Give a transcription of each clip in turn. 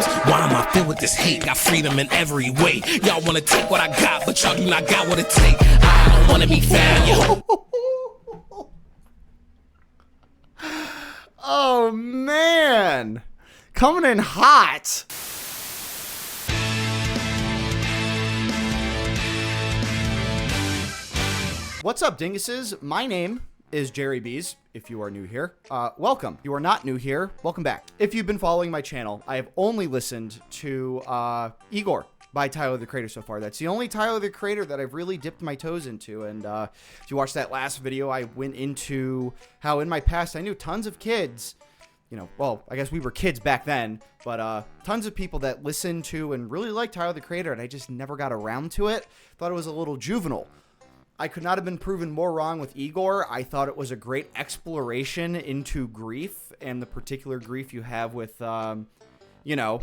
times. Why am I filled with this hate? Got freedom in every way. Y'all wanna take what I got, but y'all do not got what it take. I don't wanna be found, yo. Oh man, coming in hot. What's up, dinguses? My name is Jerry Bees. If you are new here, welcome. If you are not new here, welcome back. If you've been following my channel, I have only listened to Igor by Tyler the Creator so far. That's the only Tyler the Creator that I've really dipped my toes into. And if you watched that last video, I went into how in my past I knew tons of kids, you know, well, I guess we were kids back then, but tons of people that listened to and really liked Tyler the Creator, and I just never got around to it. Thought it was a little juvenile. I could not have been proven more wrong with Igor. I thought it was a great exploration into grief and the particular grief you have with, you know,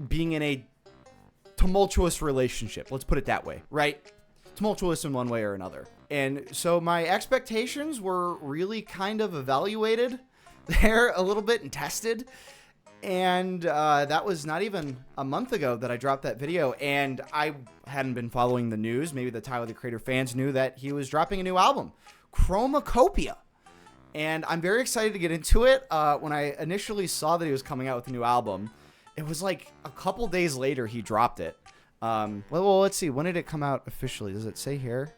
being in a tumultuous relationship. Let's put it that way, right? Tumultuous in one way or another. And so my expectations were really kind of evaluated there a little bit and tested. And that was not even a month ago that I dropped that video, and I hadn't been following the news. Maybe the Tyler the Creator fans knew that he was dropping a new album, Chromakopia. And I'm very excited to get into it. When I initially saw that he was coming out with a new album, it was like a couple days later he dropped it. Well, let's see. When did it come out officially? Does it say here?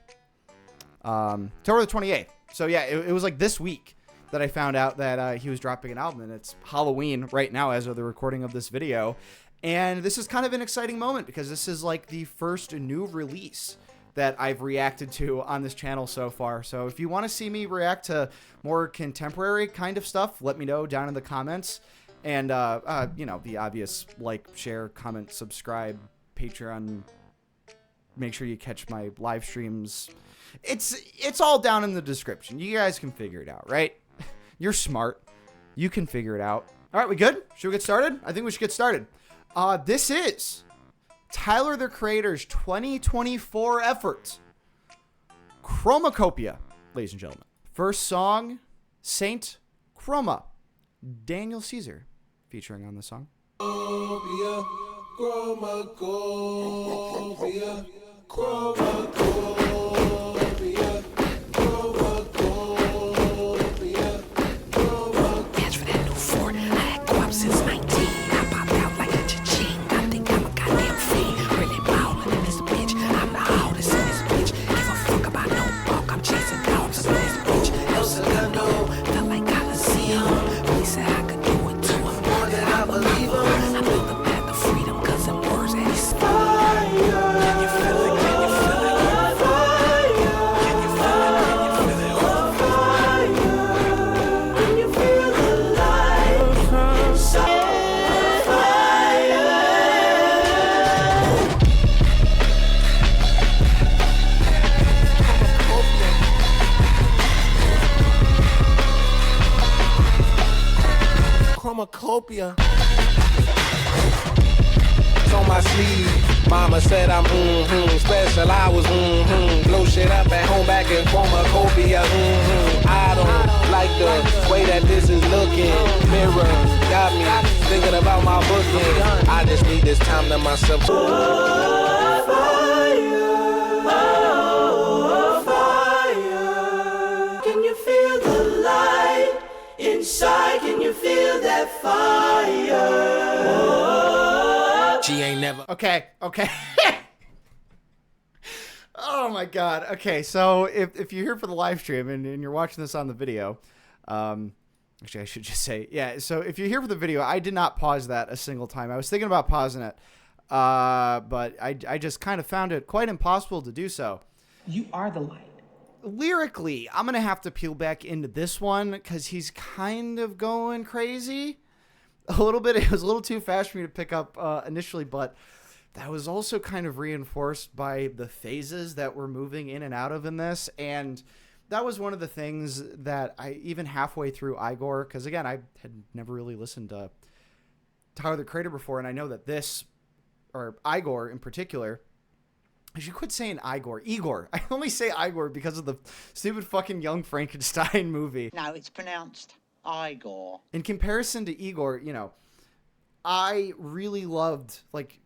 October the 28th. So yeah, it was like this week that I found out that he was dropping an album, and it's Halloween right now as of the recording of this video. And this is kind of an exciting moment because this is like the first new release that I've reacted to on this channel so far. So if you want to see me react to more contemporary kind of stuff, let me know down in the comments. And, you know, the obvious like, share, comment, subscribe, Patreon. Make sure you catch my live streams. It's all down in the description. You guys can figure it out, right? You're smart. You can figure it out. All right, we good? Should we get started? I think we should get started. This is Tyler the Creator's 2024 effort, Chromakopia, ladies and gentlemen. First song, Saint Chroma, Daniel Caesar, featuring on the song. Chromakopia, Chromakopia, Chromakopia, Chromakopia. Catch for that new Ford. I had co-op since 19. I popped out like a cha-ching. I think I'm a goddamn fiend. Really ballin' in this bitch. I'm the hardest in this bitch. Give a fuck about no walk. I'm chasing dogs in this bitch. El Segundo, felt like Coliseum. He said I could do it to him. More than I believe him. I built the path of freedom cause them words that he's fire. Can you feel it? Can you feel it? Can you feel it? Can you feel it? Can you feel the light inside fire? Chromakopia. It's on my sleeve. Mama said I'm special. I was blow shit up at home back in Chromakopia. I don't like the way that this is looking. Mirror got me thinking about my booking. I just need this time to myself. Can you feel the light inside? Can you feel that fire? She ain't never. Okay. Oh my God. Okay, so if you're here for the live stream and you're watching this on the video, actually I should just say, yeah, so if you're here for the video, I did not pause that a single time. I was thinking about pausing it, but I just kind of found it quite impossible to do so. You are the light. Lyrically, I'm going to have to peel back into this one because he's kind of going crazy a little bit. It was a little too fast for me to pick up initially, but that was also kind of reinforced by the phases that we're moving in and out of in this. And that was one of the things that I, even halfway through Igor, because again, I had never really listened to Tyler the Creator before, and I know that this, or Igor in particular, I should quit saying Igor. I only say Igor because of the stupid fucking Young Frankenstein movie. No, it's pronounced Igor. In comparison to Igor, you know, I really loved, like,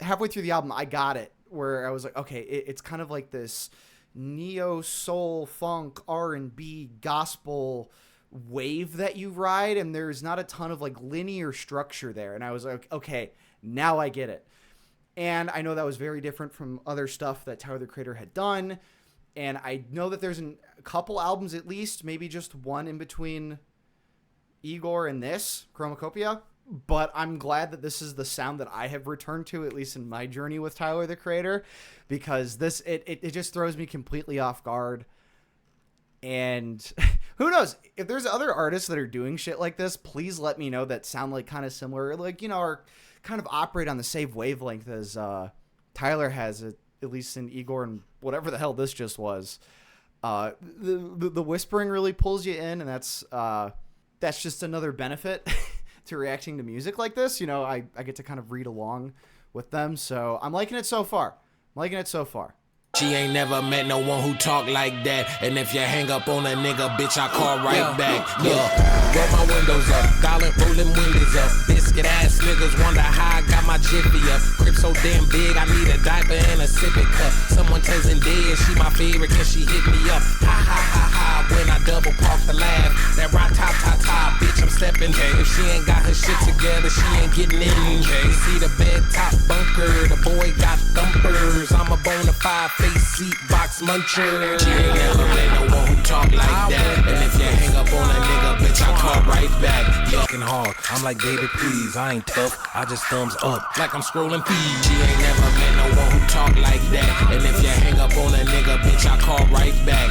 halfway through the album, I got it, where I was like, okay, it's kind of like this neo soul funk R&B gospel wave that you ride, and there's not a ton of like linear structure there. And I was like, okay, now I get it. And I know that was very different from other stuff that Tyler the Creator had done. And I know that there's a couple albums at least, maybe just one in between Igor and this, Chromakopia. But I'm glad that this is the sound that I have returned to, at least in my journey with Tyler the Creator, because this, it just throws me completely off guard. And who knows, if there's other artists that are doing shit like this, please let me know that sound like kind of similar, like, you know, or kind of operate on the same wavelength as Tyler has, at least in Igor and whatever the hell this just was. The whispering really pulls you in, and that's just another benefit to reacting to music like this. You know, I get to kind of read along with them, so I'm liking it so far. She ain't never met no one who talk like that. And if you hang up on a nigga, bitch, I call right back. Yeah, roll my windows up, dollar rolling windows up. Biscuit ass niggas wonder how I got my jiffy up. Crib so damn big, I need a diaper and a sippy cup. Someone tells dead, she my favorite cause she hit me up. Ha ha ha ha, when I double park the laugh. That Rah Tah Tah Tah, bitch, I'm stepping. If she ain't got her shit together, she ain't getting in. See the bed top bunker, the boy got thumpers. I'm a bona fide face seat box muncher. She ain't never met no one who talk like that. And if you hang up on a nigga, bitch, I call right back. Yucking hard, I'm like David, please. I ain't tough, I just thumbs up like I'm scrolling feed. She ain't never met no one who talk like that. And if you hang up on a nigga, bitch, I call right back.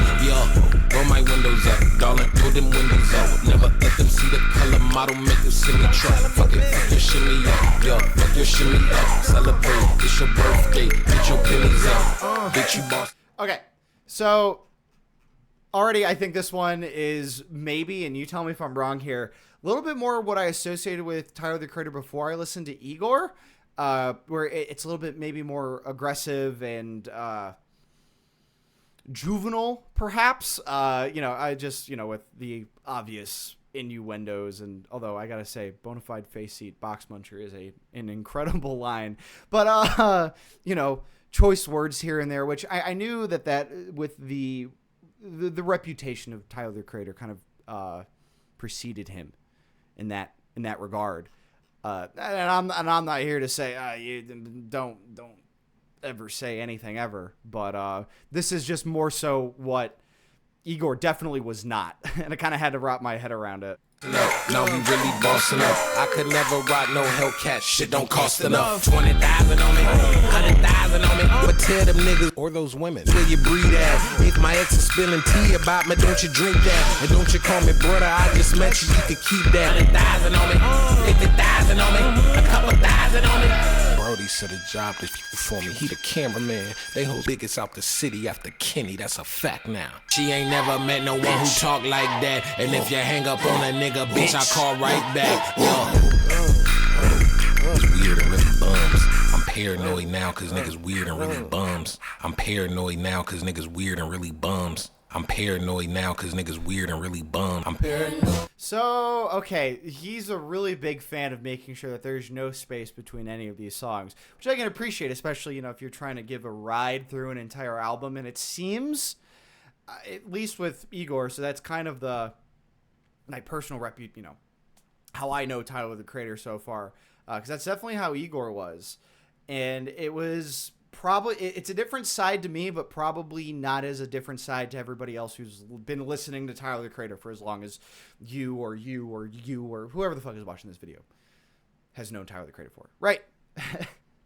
Roll my windows up, darling, pull them windows up. Never let them see the color model, make them sing the truck. Fuck it, fuck your shimmy up, fuck your shimmy up. Celebrate, it's your birthday, get your pennies up, bitch, you boss. Okay, so already I think this one is maybe, and you tell me if I'm wrong here, a little bit more what I associated with Tyler the Creator before I listened to Igor, where it's a little bit maybe more aggressive and juvenile, perhaps. You know, I just, you know, with the obvious innuendos, and although I gotta say, bona fide face seat box muncher is an incredible line, but you know, choice words here and there, which I knew that with the reputation of Tyler the Creator kind of preceded him in that regard. And I'm not here to say you don't ever say anything ever, but this is just more so what Igor definitely was not, and I kind of had to wrap my head around it. No, we really bossing up. I could never rock no Hellcat. Shit don't cost enough. 20,000 on me, 100,000 on me. But tell them niggas or those women where you breathe at. If my ex is spilling tea about me, don't you drink that. And don't you call me brother, I just met you, you can keep that. 100,000 on me, 50,000 on me, a couple thousand on me. Brody said a job this for me. He the cameraman. They hold biggest out the city after Kenny. That's a fact now. She ain't never met no one who talk like that. And if you hang up on a nigga, bitch, I call right back. It's weird and really bums. I'm paranoid now cause niggas weird and really bums. I'm paranoid now cause niggas weird and really bums. I'm paranoid now cause niggas weird and really bummed. I'm paranoid. So, okay, he's a really big fan of making sure that there's no space between any of these songs, which I can appreciate, especially, you know, if you're trying to give a ride through an entire album. And it seems, at least with Igor, so that's kind of my personal you know, how I know Tyler the Creator so far, because that's definitely how Igor was. And it was probably, it's a different side to me, but probably not as a different side to everybody else who's been listening to Tyler the Creator for as long as you or whoever the fuck is watching this video has known Tyler the Creator for. Right.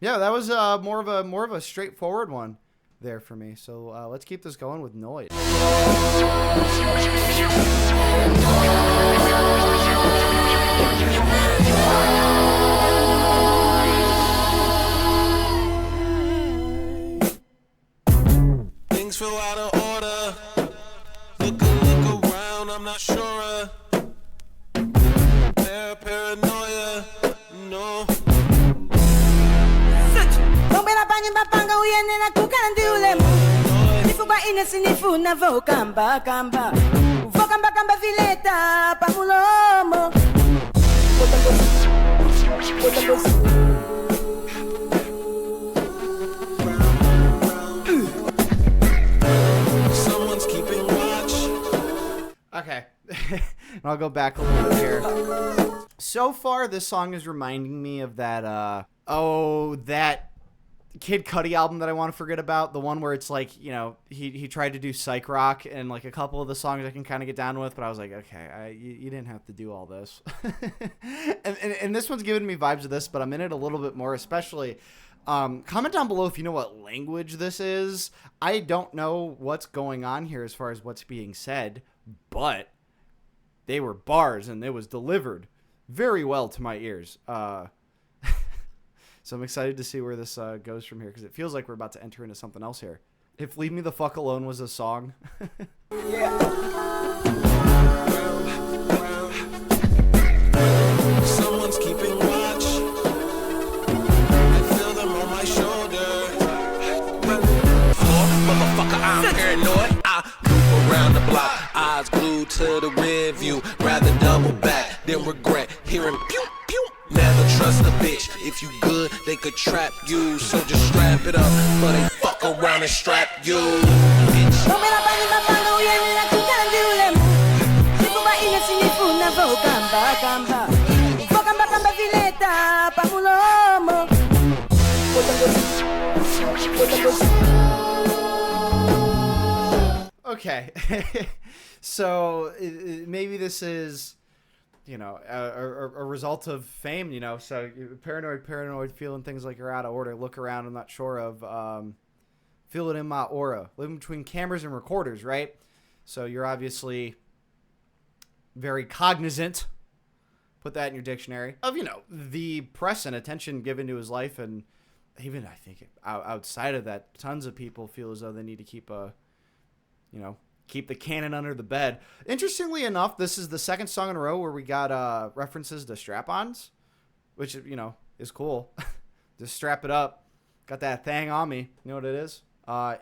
Yeah, that was more of a straightforward one there for me. So let's keep this going with Noid. Things feel out of order. Look around, I'm not sure. Paranoia, no. Bombela panya bapanga uyene na kukana ndiulemu. Nifuba ine sinifu na vokamba kamba. Vokamba kamba vileta pamulomo. Someone's keeping watch. Okay. And I'll go back a little bit here. So far, this song is reminding me of that, that Kid Cudi album that I want to forget about. The one where it's like, you know, he tried to do psych rock, and like a couple of the songs I can kind of get down with, but I was like, okay, you didn't have to do all this. and this one's giving me vibes of this, but I'm in it a little bit more, especially. Comment down below if you know what language this is. I don't know what's going on here as far as what's being said, but they were bars and it was delivered very well to my ears. So I'm excited to see where this goes from here, because it feels like we're about to enter into something else here. If Leave Me the Fuck Alone was a song. Someone's keeping watch. I feel them on my shoulder. Motherfucker, I'm paranoid. I loop around the block, eyes glued to the rear view. Rather double back than regret hearing pew pew. Never trust a bitch. If you good, they could trap you. So just strap it up, but they fuck around and strap you. Bitch. No me la pani papanga uyeni na kukana ndiulemu. Sikuba ine sinifuna vokamba kamba. Vokamba kamba vileta pamulomo. Okay. So maybe this is, you know, a result of fame, you know. So you're paranoid, feeling things like you're out of order. Look around, I'm not sure of. Feel it in my aura. Living between cameras and recorders, right? So you're obviously very cognizant. Put that in your dictionary. Of, you know, the press and attention given to his life. And even, I think, outside of that, tons of people feel as though they need to keep keep the cannon under the bed. Interestingly enough, this is the second song in a row where we got references to strap-ons, which, you know, is cool. Just strap it up. Got that thing on me. You know what it is?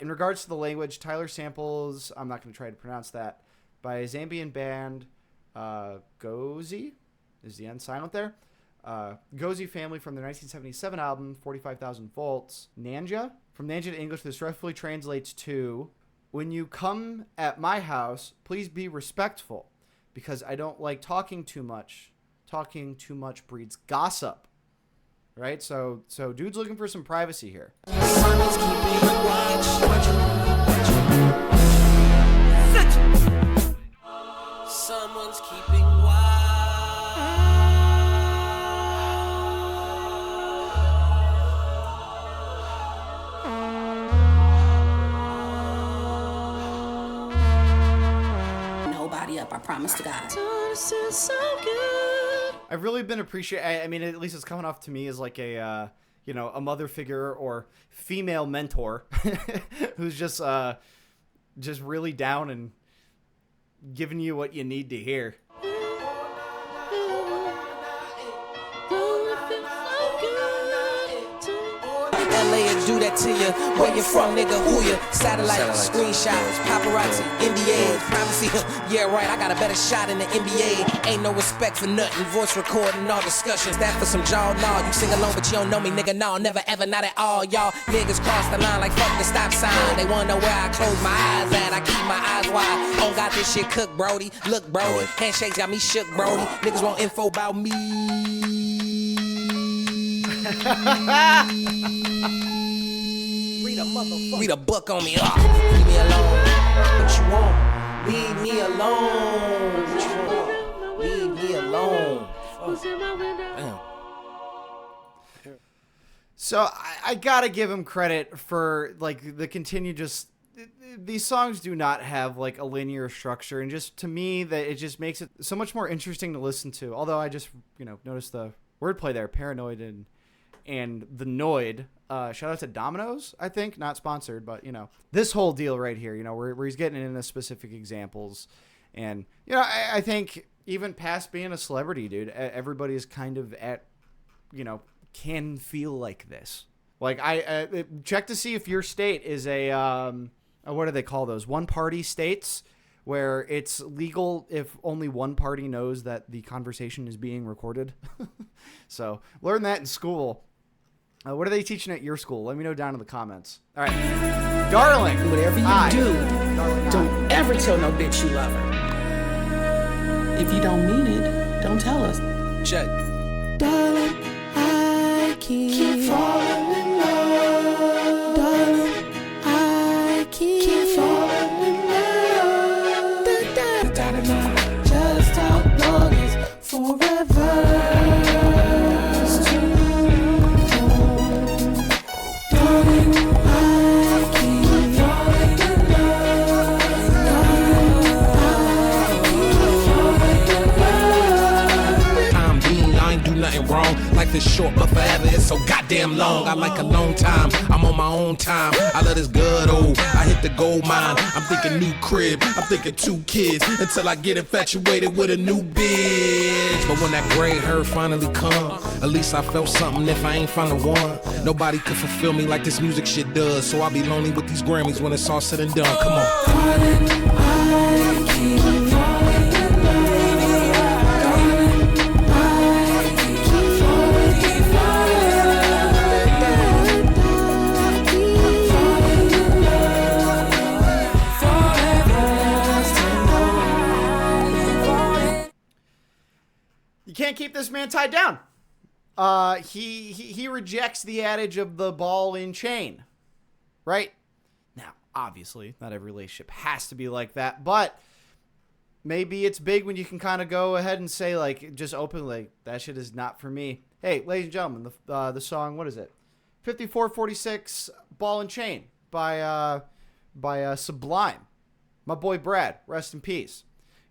In regards to the language, Tyler samples, I'm not going to try to pronounce that, by Zambian band Gozi. Is the end silent there? Gozi family from their 1977 album, 45,000 Volts. Nanja. From Nanja to English, this roughly translates to, when you come at my house, please be respectful, because I don't like talking too much. Talking too much breeds gossip. Right? So dude's looking for some privacy here. Someone's keeping watch. Someone's keeping watch. Nobody up, I promise to God. I've really been appreciating. I mean, at least it's coming off to me as like a mother figure or female mentor who's just really down and giving you what you need to hear. LA and do that to you. Where you from, nigga? Who you? Satellite, screenshots, paparazzi, NDA, privacy. Yeah, right, I got a better shot in the NBA. Ain't no respect for nothing. Voice recording, all discussions. That for some jaw, nah. You sing along, but you don't know me, nigga. No, never, ever, not at all. Y'all niggas cross the line like fuck the stop sign. They wanna know where I close my eyes at. I keep my eyes wide. Don't got this shit cooked, Brody. Look, Brody. Handshakes got me shook, Brody. Niggas want info about me. Read a book on me. Leave me alone. What you want? Leave me alone. What you want? Leave me alone. Damn. So I gotta give him credit for like the continued these songs do not have like a linear structure, and just to me that it just makes it so much more interesting to listen to. Although I just noticed the wordplay there, paranoid and the Noid. Shout out to Domino's, I think, not sponsored, but this whole deal right here, where he's getting into specific examples, and I think even past being a celebrity, dude, everybody is kind of at can feel like this. Like I check to see if your state is a what do they call those one party states where it's legal if only one party knows that the conversation is being recorded. So learn that in school. What are they teaching at your school? Let me know down in the comments. All right. Darling. Whatever you Hi. do, Darling, don't ever tell no bitch you love her. If you don't mean it, don't tell us. Check. Darling, I keep falling in love. Darling, I keep falling in love. Just how long is forever? It's too long. Darling, I keep falling in love. Time being, I ain't do nothing wrong. Life is short, but forever is so goddamn long. I like a long time. I'm on my own time. I let this good old. I hit the gold mine. I'm thinking new crib. I'm thinking 2 kids until I get infatuated with a new bitch. But when that gray hair finally come, at least I felt something if I ain't found the one. Nobody could fulfill me like this music shit does. So I'll be lonely with these Grammys when it's all said and done. Come on. Darling, I keep falling in love. Darling, I keep falling in love. You can't keep this man tied down. He rejects the adage of the ball in chain, right? Now, obviously, not every relationship has to be like that, but maybe it's big when you can kind of go ahead and say, like, just openly, that shit is not for me. Hey, ladies and gentlemen, the song, what is it? 5446 Ball and Chain by Sublime. My boy Brad, rest in peace.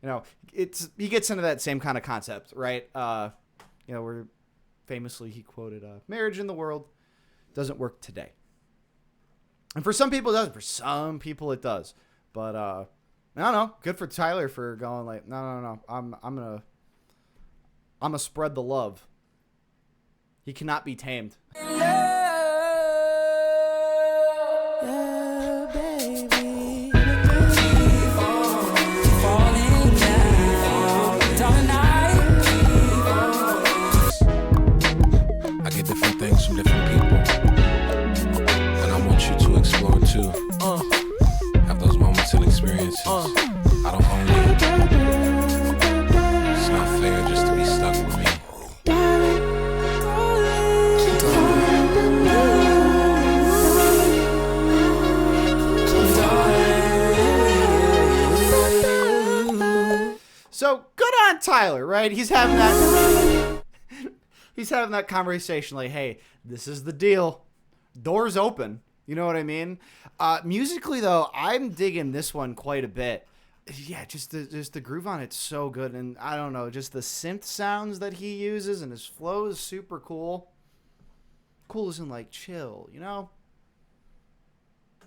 You know, he gets into that same kind of concept, right? You know, where famously he quoted, marriage in the world doesn't work today. And for some people it does. For some people it does. But I don't know. Good for Tyler for going like, no. I'm gonna spread the love. He cannot be tamed. Yeah, baby. I get different things from different people, and I want you to explore too. Have those moments and experiences. I don't own you. It's not fair just to be stuck with me. So good on Tyler, right? He's having that conversation like, hey, this is the deal. Doors open. You know what I mean? Musically though, I'm digging this one quite a bit. Yeah, just the groove on it's so good, and I don't know, just the synth sounds that he uses and his flow is super cool. Cool as in like chill, you know?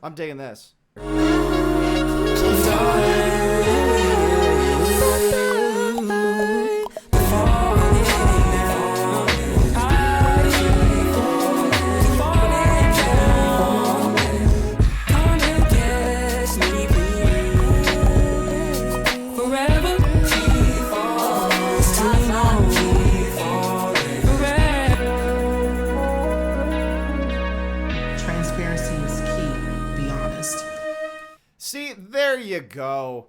I'm digging this. Transparency is key, be honest. See, there you go.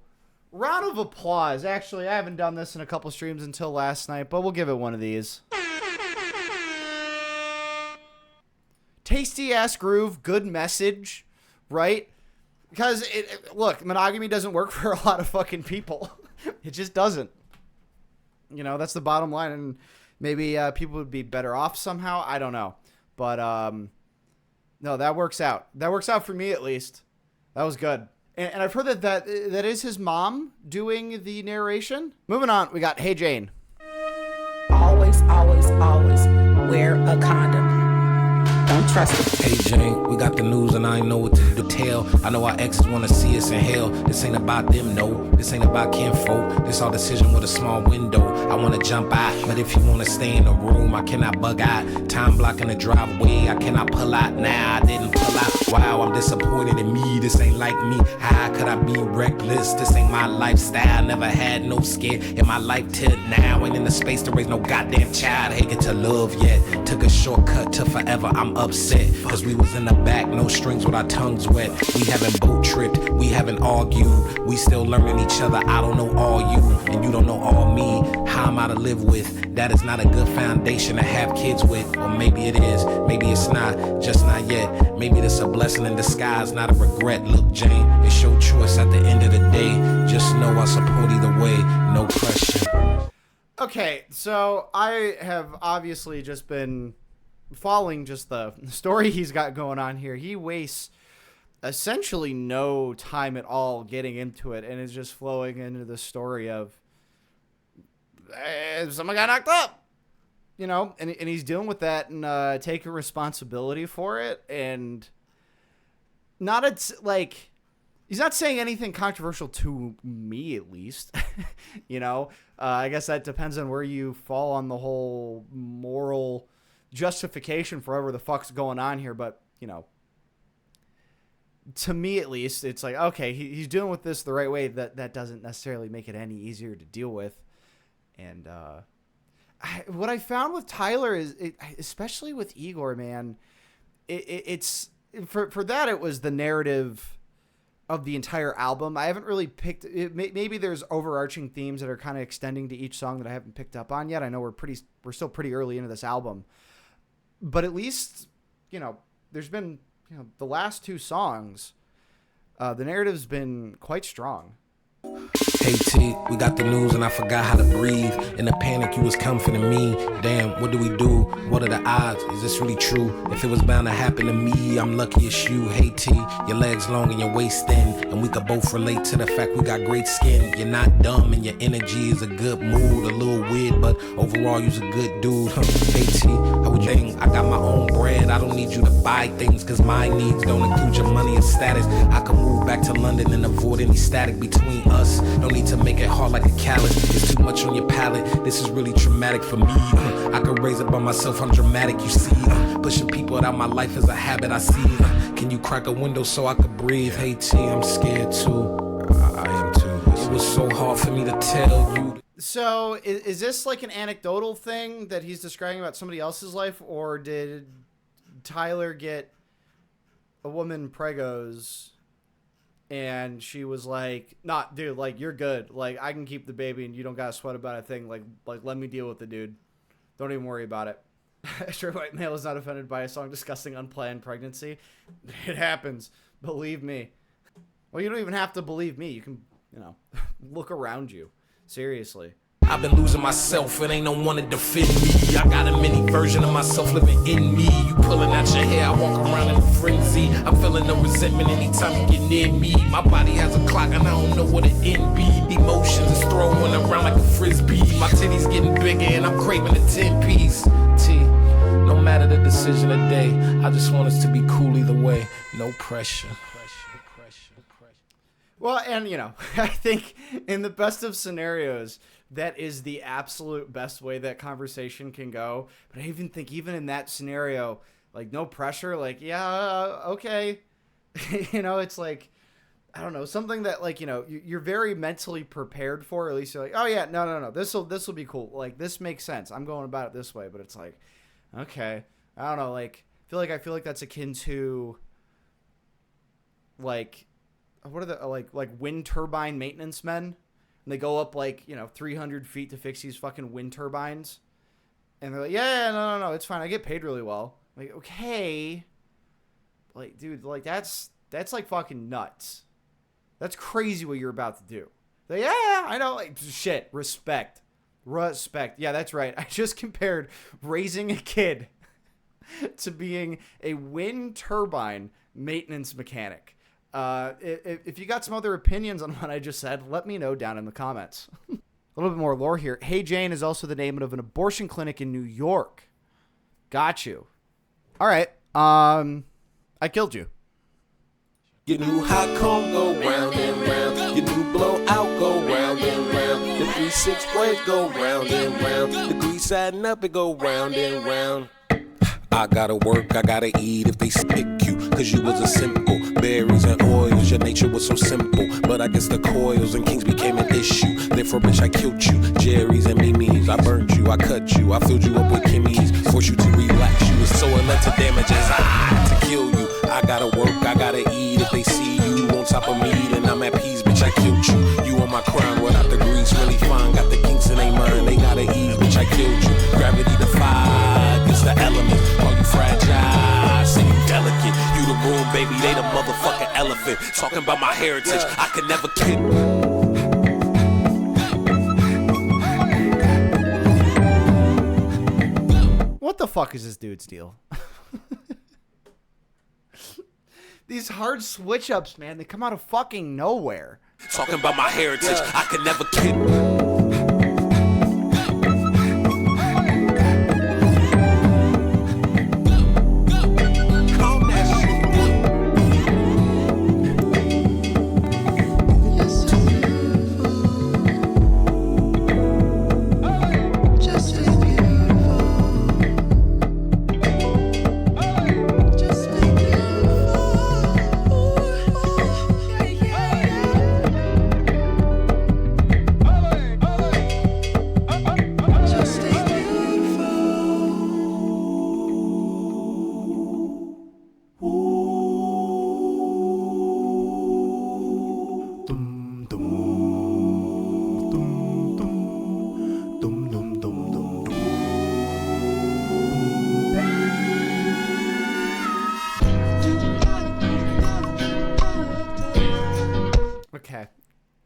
Round of applause. Actually, I haven't done this in a couple streams until last night, but we'll give it one of these. Tasty ass groove, good message, right? Because look, monogamy doesn't work for a lot of fucking people. It just doesn't. You know, that's the bottom line, and maybe people would be better off somehow. I don't know, but no, that works out. That works out for me at least. That was good. And I've heard that is his mom doing the narration. Moving on, we got Hey Jane. Always, always, always wear a condom. Don't trust it. Hey Jane, we got the news and I ain't know what to tell. I know our exes wanna see us in hell. This ain't about them, no. This ain't about kinfolk. This our decision with a small window. I wanna jump out, but if you wanna stay in the room, I cannot bug out. Time blocking the driveway, I cannot pull out now. I didn't pull out. Wow, I'm disappointed in me. This ain't like me. How could I be reckless? This ain't my lifestyle. Never had no scare in my life till now. Ain't in the space to raise no goddamn child. Ain't get to love yet. Took a shortcut to forever. I'm upset. Cause we was in the back, no strings with our tongues wet. We haven't boat tripped, we haven't argued. We still learning each other. I don't know all you, and you don't know all me. How am I to live with? That is not a good foundation to have kids with. Or maybe it is, maybe it's not, just not yet. Maybe this a blessing in disguise, not a regret. Look, Jane, it's your choice at the end of the day. Just know I support either way, no pressure. Okay, so I have obviously just been following just the story he's got going on here. He wastes essentially no time at all getting into it and is just flowing into the story of someone got knocked up, you know, and he's dealing with that and taking responsibility for it, and he's not saying anything controversial to me, at least. You know, I guess that depends on where you fall on the whole moral justification for whatever the fuck's going on here. But, you know, to me at least, it's like, okay, he's dealing with this the right way. That doesn't necessarily make it any easier to deal with. And what I found with Tyler is, especially with Igor, man, it's for that, it was the narrative of the entire album. I haven't really picked it. Maybe there's overarching themes that are kind of extending to each song that I haven't picked up on yet. I know we're still pretty early into this album, but at least, you know, there's been, you know, the last two songs, the narrative's been quite strong. Hey T, we got the news and I forgot how to breathe. In the panic, you was comforting me. Damn, what do we do? What are the odds? Is this really true? If it was bound to happen to me, I'm lucky it's you. Hey T, your legs long and your waist thin, and we could both relate to the fact we got great skin. You're not dumb and your energy is a good mood. A little weird, but overall you's a good dude. Hey T, how would you think? I got my own bread. I don't need you to buy things, cause my needs don't include your money and status. I could move back to London and avoid any static between us. No need to make it hard like a callus. It's too much on your palate. This is really traumatic for me. I could raise it by myself. I'm dramatic, you see. Pushing people out of my life is a habit I see. Can you crack a window so I could breathe? Hey T, I'm scared too. I am too. It was so hard for me to tell you. So is this like an anecdotal thing that he's describing about somebody else's life, or did Tyler get a woman pregos and she was like, nah, dude, like, you're good. Like, I can keep the baby and you don't gotta sweat about a thing. Like, let me deal with the dude. Don't even worry about it. Sure, white male is not offended by a song discussing unplanned pregnancy. It happens. Believe me. Well, you don't even have to believe me. You can, you know, look around you. Seriously. I've been losing myself, it ain't no one to defend me. I got a mini version of myself living in me. You pulling out your hair, I walk around in a frenzy. I'm feeling no resentment anytime you get near me. My body has a clock and I don't know what an end be. Emotions is throwing around like a frisbee. My titties getting bigger and I'm craving a 10-piece. T, no matter the decision today, I just want us to be cool either way. No pressure. Well, and, you know, I think in the best of scenarios, that is the absolute best way that conversation can go. But I even think even in that scenario, like, no pressure, like, yeah, okay. You know, it's like, I don't know, something that, like, you know, you're very mentally prepared for. At least you're like, oh yeah, no, this will be cool. Like, this makes sense. I'm going about it this way. But it's like, okay, I don't know, like, I feel like that's akin to, like, what are the, like wind turbine maintenance men? And they go up, like, you know, 300 feet to fix these fucking wind turbines. And they're like, yeah, no, it's fine. I get paid really well. Like, okay. Like, dude, like, that's like fucking nuts. That's crazy what you're about to do. Like, yeah, I know. Like, shit, respect. Yeah, that's right. I just compared raising a kid to being a wind turbine maintenance mechanic. If you got some other opinions on what I just said, let me know down in the comments. A little bit more lore here. Hey Jane is also the name of an abortion clinic in New York. Got you. All right. I killed you. Your new hot comb go round and round. Your new blowout go round and round. The 3-6 waves go round and round. The grease adding up, it go round and round. I gotta work, I gotta eat if they stick you. Cause you was a simple berries and oils. Your nature was so simple. But I guess the coils and kings became an issue. Therefore, bitch, I killed you. Jerry's and Mimi's. I burned you, I cut you. I filled you up with Kimmy's. Forced you to relax. You was so elected damages. To kill you. I gotta work, I gotta eat. If they see you on top of me, then I'm at peace, bitch, I killed you. You on my crown without the grease, really fine. Got the kinks in they mind, they gotta ease, bitch, I killed you. Gravity defied, it's the element. Call you fragile, say you delicate. You the room, baby, they the motherfucking elephant. Talking about my heritage, I could never kid. What the fuck is this dude's deal? These hard switch ups, man, they come out of fucking nowhere. Talking about my heritage, I could never kid.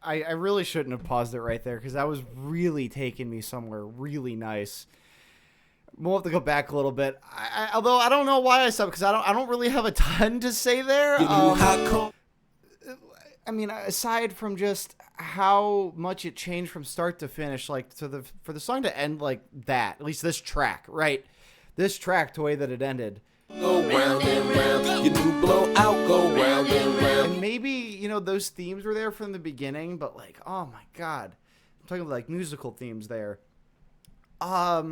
I really shouldn't have paused it right there because that was really taking me somewhere really nice. We'll have to go back a little bit. Although I don't know why I stopped because I don't really have a ton to say there. I mean, aside from just how much it changed from start to finish, like for the song to end like that, at least this track, right? This track, the way that it ended. Go round and round, your new blowout go round and round. And maybe, you know, those themes were there from the beginning, but like, oh my god. I'm talking about like musical themes there. I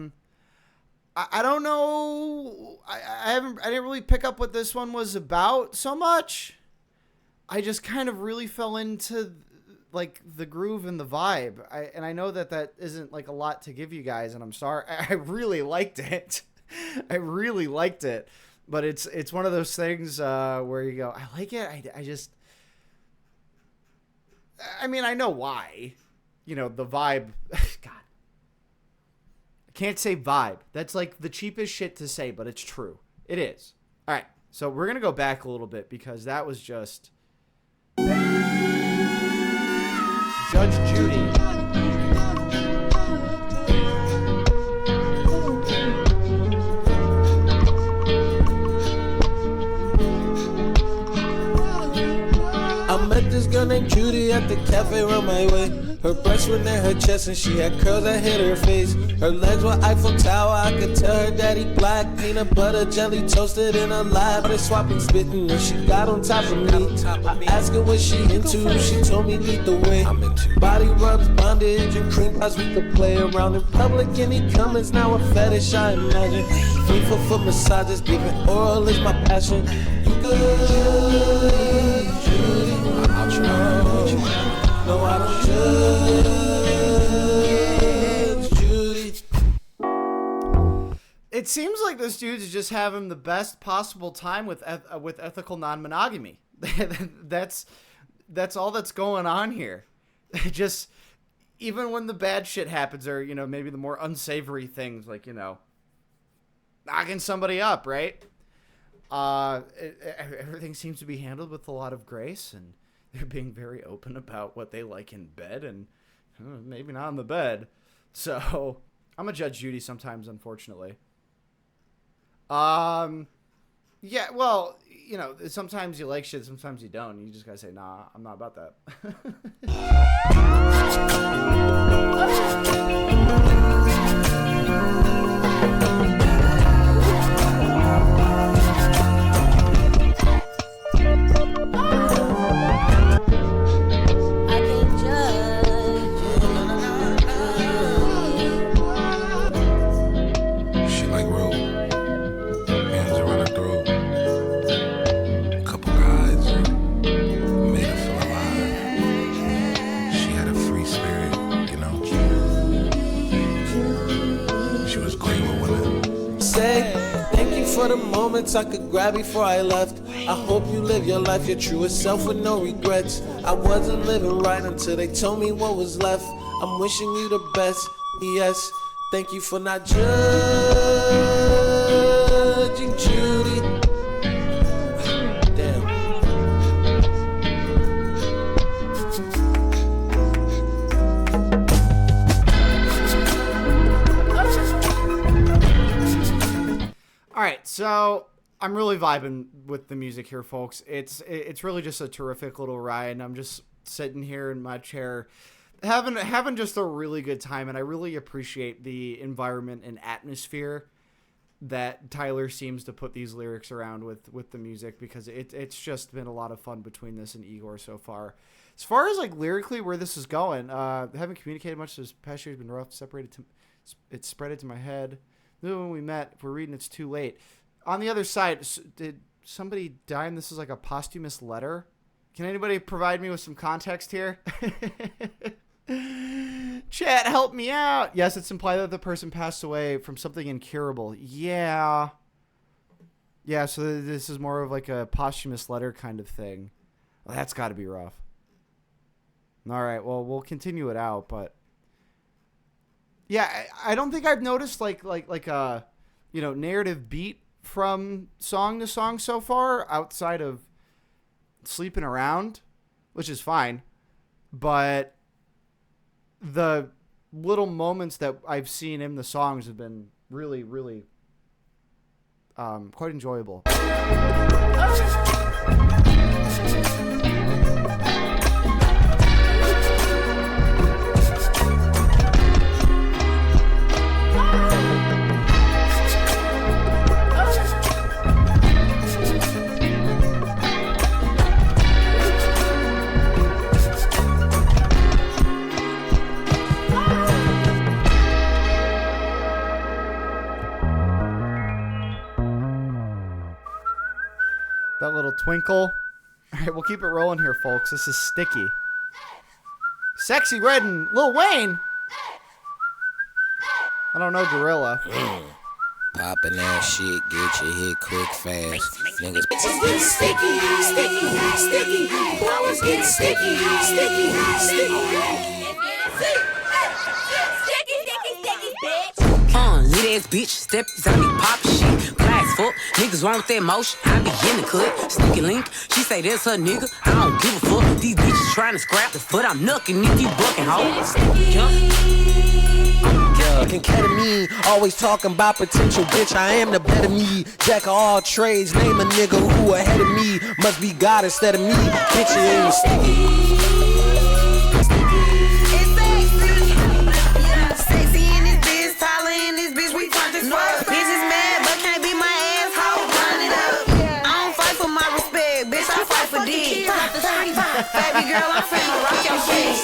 don't know. I didn't really pick up what this one was about so much. I just kind of really fell into like the groove and the vibe. I know that isn't like a lot to give you guys, and I'm sorry. I really liked it. I really liked it. But it's one of those things where you go, I like it. I mean, I know why. You know, the vibe. God. I can't say vibe. That's like the cheapest shit to say, but it's true. It is. All right. So we're going to go back a little bit because that was just Judge Judy. I met this girl named Judy at the cafe on my way. Her breasts were near her chest and she had curls that hit her face. Her legs were Eiffel Tower, I could tell her daddy black. Peanut butter jelly toasted in her lap. They swapping spitting and she got on top of me. I asked her what she into, she told me lead the way. Body rubs, bondage and cream pies, we could play around in public. Any comments, now a fetish I imagine. Free for foot massages, giving oral is my passion. You good, Judy. I'll try. No, I don't judge, Judy. It seems like this dude's just having the best possible time with ethical non-monogamy. That's all that's going on here. Just even when the bad shit happens, or you know, maybe the more unsavory things, like, you know, knocking somebody up, right? Everything seems to be handled with a lot of grace, and they're being very open about what they like in bed, and maybe not in the bed. So I'm a Judge Judy sometimes, unfortunately. Yeah, well, you know, sometimes you like shit, sometimes you don't. You just gotta say, nah, I'm not about that. for the moments I could grab before I left. I hope you live your life, your truest self with no regrets. I wasn't living right until they told me what was left. I'm wishing you the best, yes. Thank you for not judging, Judy. Damn. All right, so I'm really vibing with the music here, folks. It's really just a terrific little ride, and I'm just sitting here in my chair having just a really good time, and I really appreciate the environment and atmosphere that Tyler seems to put these lyrics around with the music, because it's just been a lot of fun between this and Igor so far. As far as like lyrically where this is going, I haven't communicated much this past year. Has been rough. It's spread it to my head. When we met, if we're reading, it's too late. On the other side, did somebody die and this is like a posthumous letter? Can anybody provide me with some context here? Chat, help me out. Yes, it's implied that the person passed away from something incurable. Yeah, so this is more of like a posthumous letter kind of thing. Well, that's got to be rough. All right, well, we'll continue it out, but yeah, I don't think I've noticed like a narrative beat from song to song so far outside of sleeping around, which is fine, but the little moments that I've seen in the songs have been really, really quite enjoyable. That little twinkle. All right, we'll keep it rolling here, folks. This is Sticky. Sexy Red and Lil Wayne. I don't know Gorilla. Poppin' that shit, get your hit quick, fast. Niggas Bitches getting sticky, sticky, sticky. Flowers getting sticky, sticky, sticky. Lit ass bitch, step inside me, pop shit. Glass fuck, niggas want that motion. I be in the cut, sneaky link. She say that's her nigga, I don't give a fuck. These bitches trying to scrap the foot, I'm knucking if you bucking, ho. Ketamine, always talking about potential, bitch. I am the better me. Jack of all trades, name a nigga who ahead of me. Must be God instead of me. Bitch, you ain't sticky. Baby girl, I'm finna rock your shit.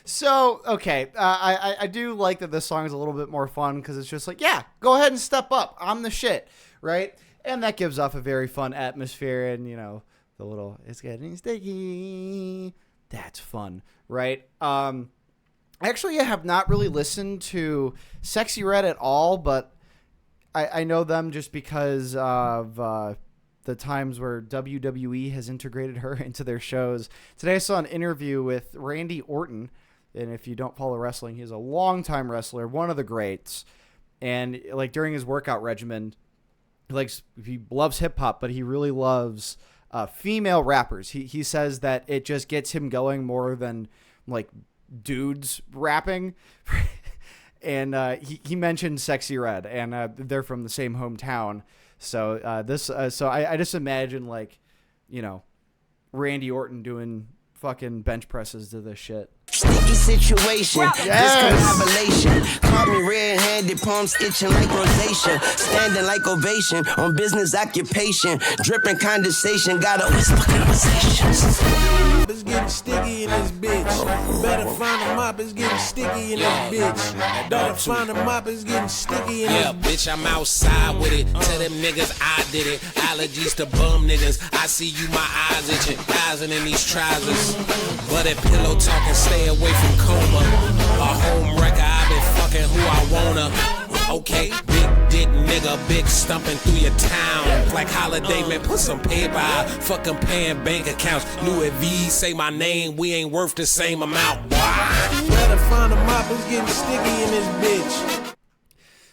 So, okay, I do like that this song is a little bit more fun because it's just like, yeah, go ahead and step up. I'm the shit, right? And that gives off a very fun atmosphere and, the little, it's getting sticky. That's fun, right? Actually, I have not really listened to Sexy Red at all, but I know them just because of the times where WWE has integrated her into their shows. Today I saw an interview with Randy Orton, and if you don't follow wrestling, he's a longtime wrestler, one of the greats. And like during his workout regimen, he loves hip hop, but he really loves female rappers. He says that it just gets him going more than like dudes rapping. And he mentioned Sexy Red, and they're from the same hometown. So I just imagine Randy Orton doing fucking bench presses to this shit. Sticky situation, yes. This collaboration. Caught me red-handed, palms itching like rosacea. Standing like ovation on business occupation. Dripping condensation, gotta whisper conversations. It's getting sticky in this bitch. Better find a mop, it's getting sticky in this bitch. Better find a mop, it's getting sticky in this bitch. Bitch, I'm outside with it. Tell them niggas I did it. Allergies to bum niggas. I see you, my eyes itching. Thousand in these trousers. But that pillow talking, stay away from coma. A home wrecker, I've been fucking who I wanna. Okay, big dick nigga, big stumping through your town. Like Holiday, man, put some paper out. Fucking paying bank accounts. Louis V, say my name, we ain't worth the same amount. Why? Better find a mop who's getting sticky in this bitch.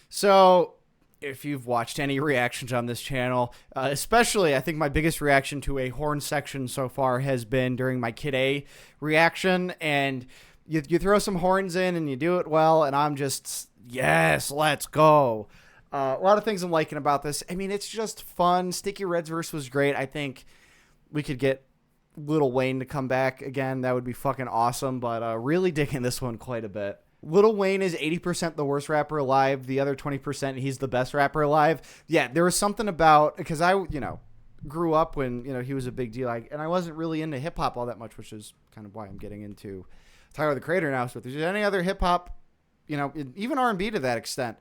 So, if you've watched any reactions on this channel, especially I think my biggest reaction to a horn section so far has been during my Kid A reaction, and you throw some horns in and you do it well, and I'm just, yes, let's go. A lot of things I'm liking about this. I mean, it's just fun. Sticky Red's verse was great. I think we could get Lil Wayne to come back again. That would be fucking awesome, but really digging this one quite a bit. Lil Wayne is 80% the worst rapper alive. The other 20%, he's the best rapper alive. Yeah, there was something about, because I, grew up when, he was a big deal. And I wasn't really into hip hop all that much, which is kind of why I'm getting into Tyler, the Creator now. So if there's any other hip hop, even R&B to that extent,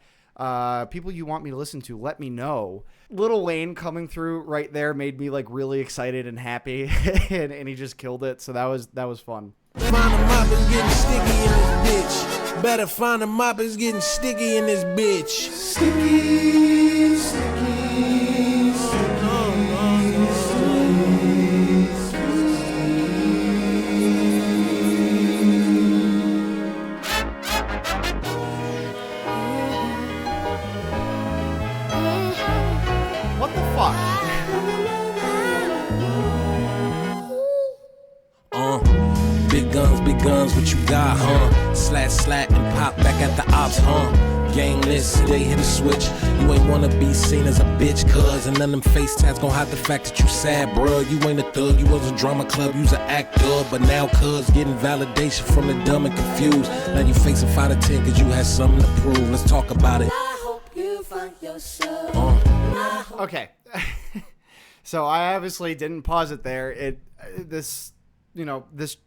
people you want me to listen to, let me know. Lil Wayne coming through right there made me like really excited and happy, and he just killed it. So that was fun. Find a mop is getting sticky in this bitch. Better find a mop is getting sticky in this bitch. Sticky, sticky, What the fuck? Big guns, what you got, huh? Slat, and pop back at the ops, huh? Gangless, they hit a switch. You ain't wanna be seen as a bitch, cuz. And none of them face tats gon' hide the fact that you sad, bruh. You ain't a thug, you was a drama club, you's an actor. But now, cuz, getting validation from the dumb and confused. Now you facing 5 to 10 cause you had something to prove. Let's talk about it. I hope you find yourself. Okay. So I obviously didn't pause it there.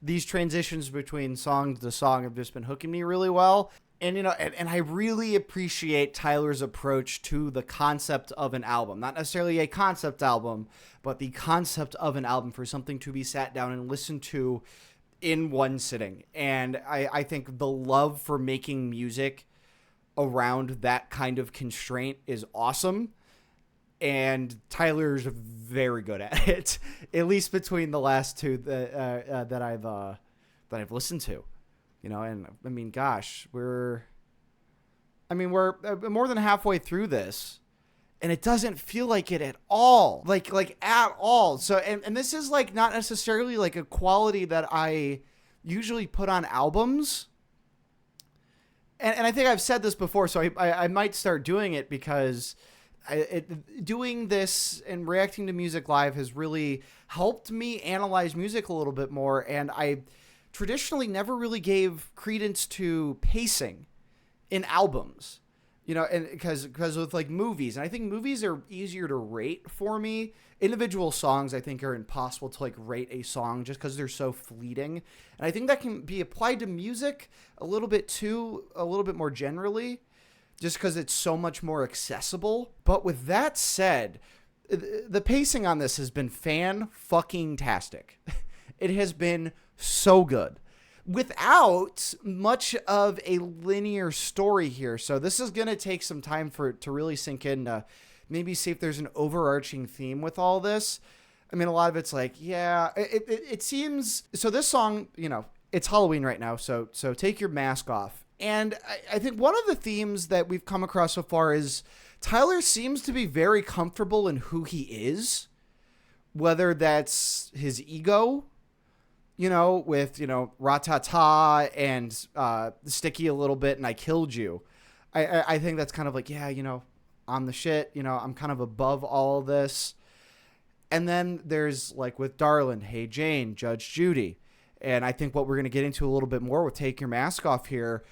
These transitions between song to song have just been hooking me really well. And, and I really appreciate Tyler's approach to the concept of an album. Not necessarily a concept album, but the concept of an album for something to be sat down and listened to in one sitting. And I think the love for making music around that kind of constraint is awesome. And Tyler's very good at it, at least between the last two that I've listened to, And I mean, gosh, we're more than halfway through this, and it doesn't feel like it at all, like at all. So, and this is like not necessarily like a quality that I usually put on albums. And I think I've said this before, so I might start doing it because. Doing this and reacting to music live has really helped me analyze music a little bit more, and I traditionally never really gave credence to pacing in albums, and because with like movies, and I think movies are easier to rate for me. Individual songs I think are impossible to like rate a song just because they're so fleeting, and I think that can be applied to music a little bit more generally. Just because it's so much more accessible. But with that said, the pacing on this has been fan-fucking-tastic. It has been so good. Without much of a linear story here. So this is going to take some time to really sink in, to maybe see if there's an overarching theme with all this. I mean, a lot of it's like, yeah, it seems... So this song, it's Halloween right now, so take your mask off. And I think one of the themes that we've come across so far is Tyler seems to be very comfortable in who he is, whether that's his ego, with, Rah Tah Tah and Sticky a little bit and I Killed You. I think that's kind of like, yeah, I'm the shit, I'm kind of above all of this. And then there's like with Darlin', Hey Jane, Judge Judy. And I think what we're going to get into a little bit more with Take Your Mask Off here,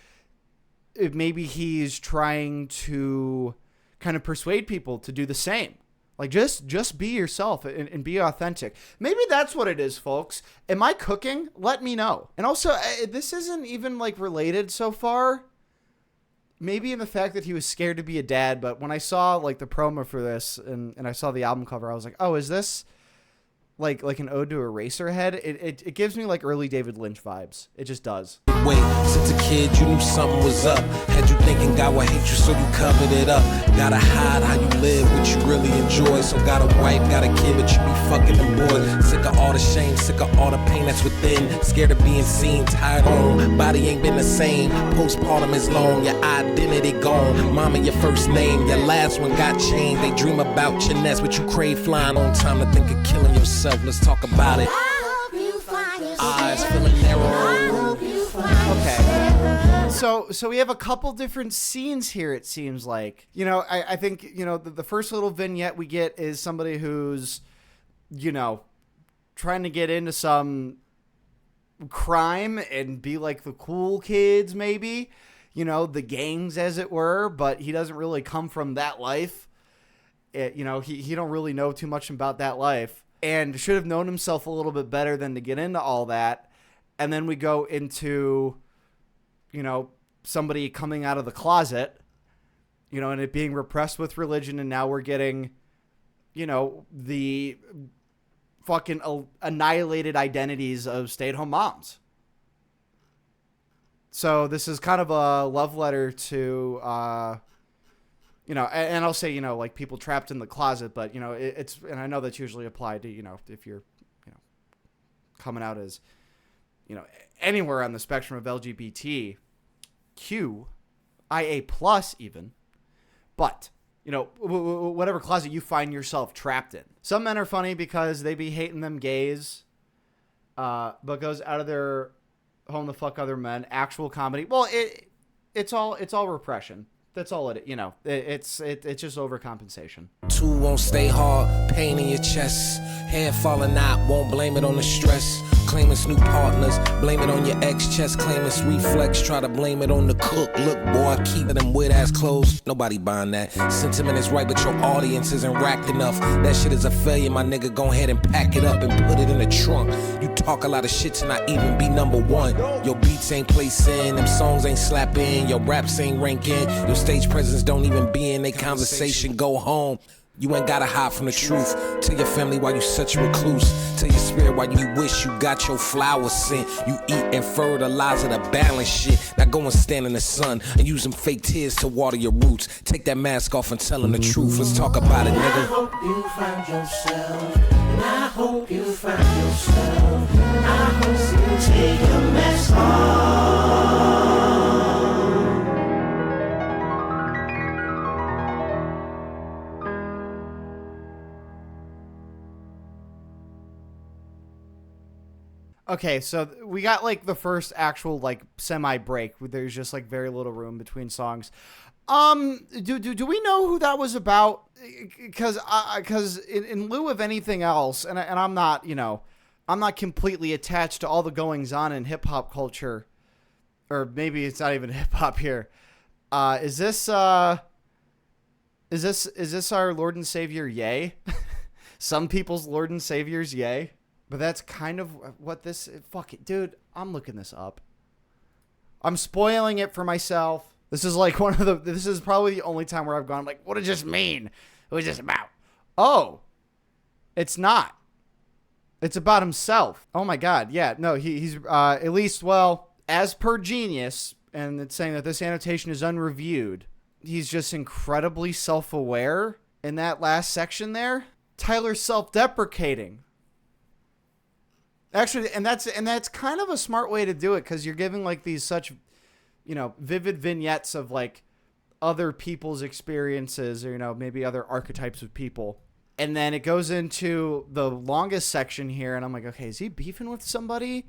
maybe he's trying to kind of persuade people to do the same. Like, just be yourself and be authentic. Maybe that's what it is, folks. Am I cooking? Let me know. And also, this isn't even, like, related so far. Maybe in the fact that he was scared to be a dad, but when I saw, like, the promo for this and I saw the album cover, I was like, oh, is this like an ode to Eraserhead. It gives me like early David Lynch vibes. It just does. Wait, since a kid you knew something was up. Had you thinking God would hate you, so you covered it up. Gotta hide how you live, what you really enjoy. So got a wife, got a kid, but you be fucking them boys. Sick of all the shame, sick of all the pain that's within. Scared of being seen, tired on. Body ain't been the same. Postpartum is long, your identity gone. Mama, your first name, your last one got changed. They dream about your nest, but you crave flying on time to think of killing yourself. Let's talk about it. Eyes feeling narrow. Okay. So we have a couple different scenes here, it seems like. You know, I think, you know, the first little vignette we get is somebody who's, you know, trying to get into some crime and be like the cool kids, maybe. You know, the gangs, as it were, but he doesn't really come from that life. You know, he don't really know too much about that life and should have known himself a little bit better than to get into all that. And then we go into, you know, somebody coming out of the closet, you know, and it being repressed with religion. And now we're getting, you know, the fucking annihilated identities of stay-at-home moms. So this is kind of a love letter to, you know, and I'll say, you know, like people trapped in the closet, but, you know, it's, and I know that's usually applied to, you know, if you're, you know, coming out as, you know, anywhere on the spectrum of LGBTQ, IA plus even, but, you know, whatever closet you find yourself trapped in. Some men are funny because they be hating them gays, but goes out of their home to fuck other men. Actual comedy. Well, it's all repression. That's all it, you know, it's just overcompensation. Two won't stay hard, pain in your chest. Hair falling out, won't blame it on the stress. Claim it's new partners, blame it on your ex chest. Claim it's reflex, try to blame it on the cook. Look, boy, I keep them weird ass clothes. Nobody buying that. Sentiment is right, but your audience isn't racked enough. That shit is a failure, my nigga. Go ahead and pack it up and put it in the trunk. You talk a lot of shit to not even be number one. Your beats ain't placing, them songs ain't slapping, your raps ain't ranking, your stage presence don't even be in they conversation. Go home. You ain't gotta hide from the truth. Tell your family why you such a recluse. Tell your spirit why you wish you got your flowers sent. You eat and fertilize the balance shit. Now go and stand in the sun and use them fake tears to water your roots. Take that mask off and tell them the truth. Let's talk about it, nigga. I hope you find yourself. And I hope you find yourself. I hope you take your mask off. Okay, so we got like the first actual like semi break where there's just like very little room between songs. Do we know who that was about? Because in lieu of anything else, and I'm not, you know, I'm not completely attached to all the goings on in hip hop culture, or maybe it's not even hip hop here. Is this our Lord and Savior? Yay. Some people's Lord and Savior's yay. But that's kind of what this... Fuck it, dude. I'm looking this up. I'm spoiling it for myself. This is like one of the... This is probably the only time where I've gone like, what does this mean? What is this about? Oh. It's not. It's about himself. Oh my God. Yeah, no, he's... at least, well, as per Genius, and it's saying that this annotation is unreviewed, he's just incredibly self-aware in that last section there. Tyler's self-deprecating. Actually, and that's kind of a smart way to do it, because you're giving like these such, you know, vivid vignettes of like other people's experiences, or, you know, maybe other archetypes of people. And then it goes into the longest section here, and I'm like, okay, is he beefing with somebody?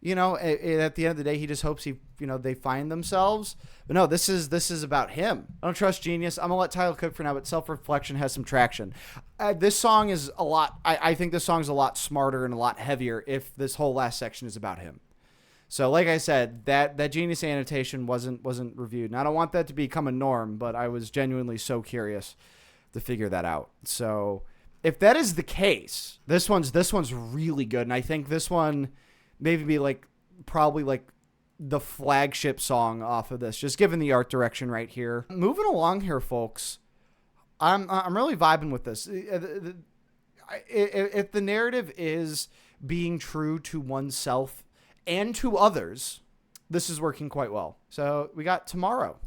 You know, at the end of the day, he just hopes they find themselves. But no, this is about him. I don't trust Genius. I'm gonna let Tyler cook for now, but Self-Reflection has some traction. This song is a lot. I think this song's a lot smarter and a lot heavier if this whole last section is about him. So, like I said, that Genius annotation wasn't reviewed, and I don't want that to become a norm. But I was genuinely so curious to figure that out. So, if that is the case, this one's really good, and I think this one maybe be like probably like the flagship song off of this, just given the art direction right here. Moving along here, folks. I'm really vibing with this. if the narrative is being true to oneself and to others, this is working quite well. So we got Tomorrow.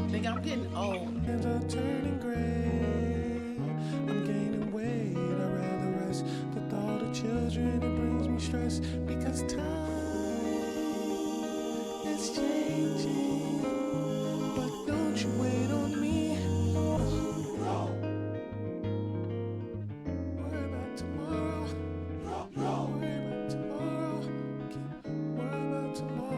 Nigga, I'm getting old. Hands are turning gray. I'm gaining weight. I'd rather rest. The thought of children, it brings me stress. Because time is changing. But don't you wait on me. Worry about tomorrow. Worry about tomorrow. Worry about tomorrow.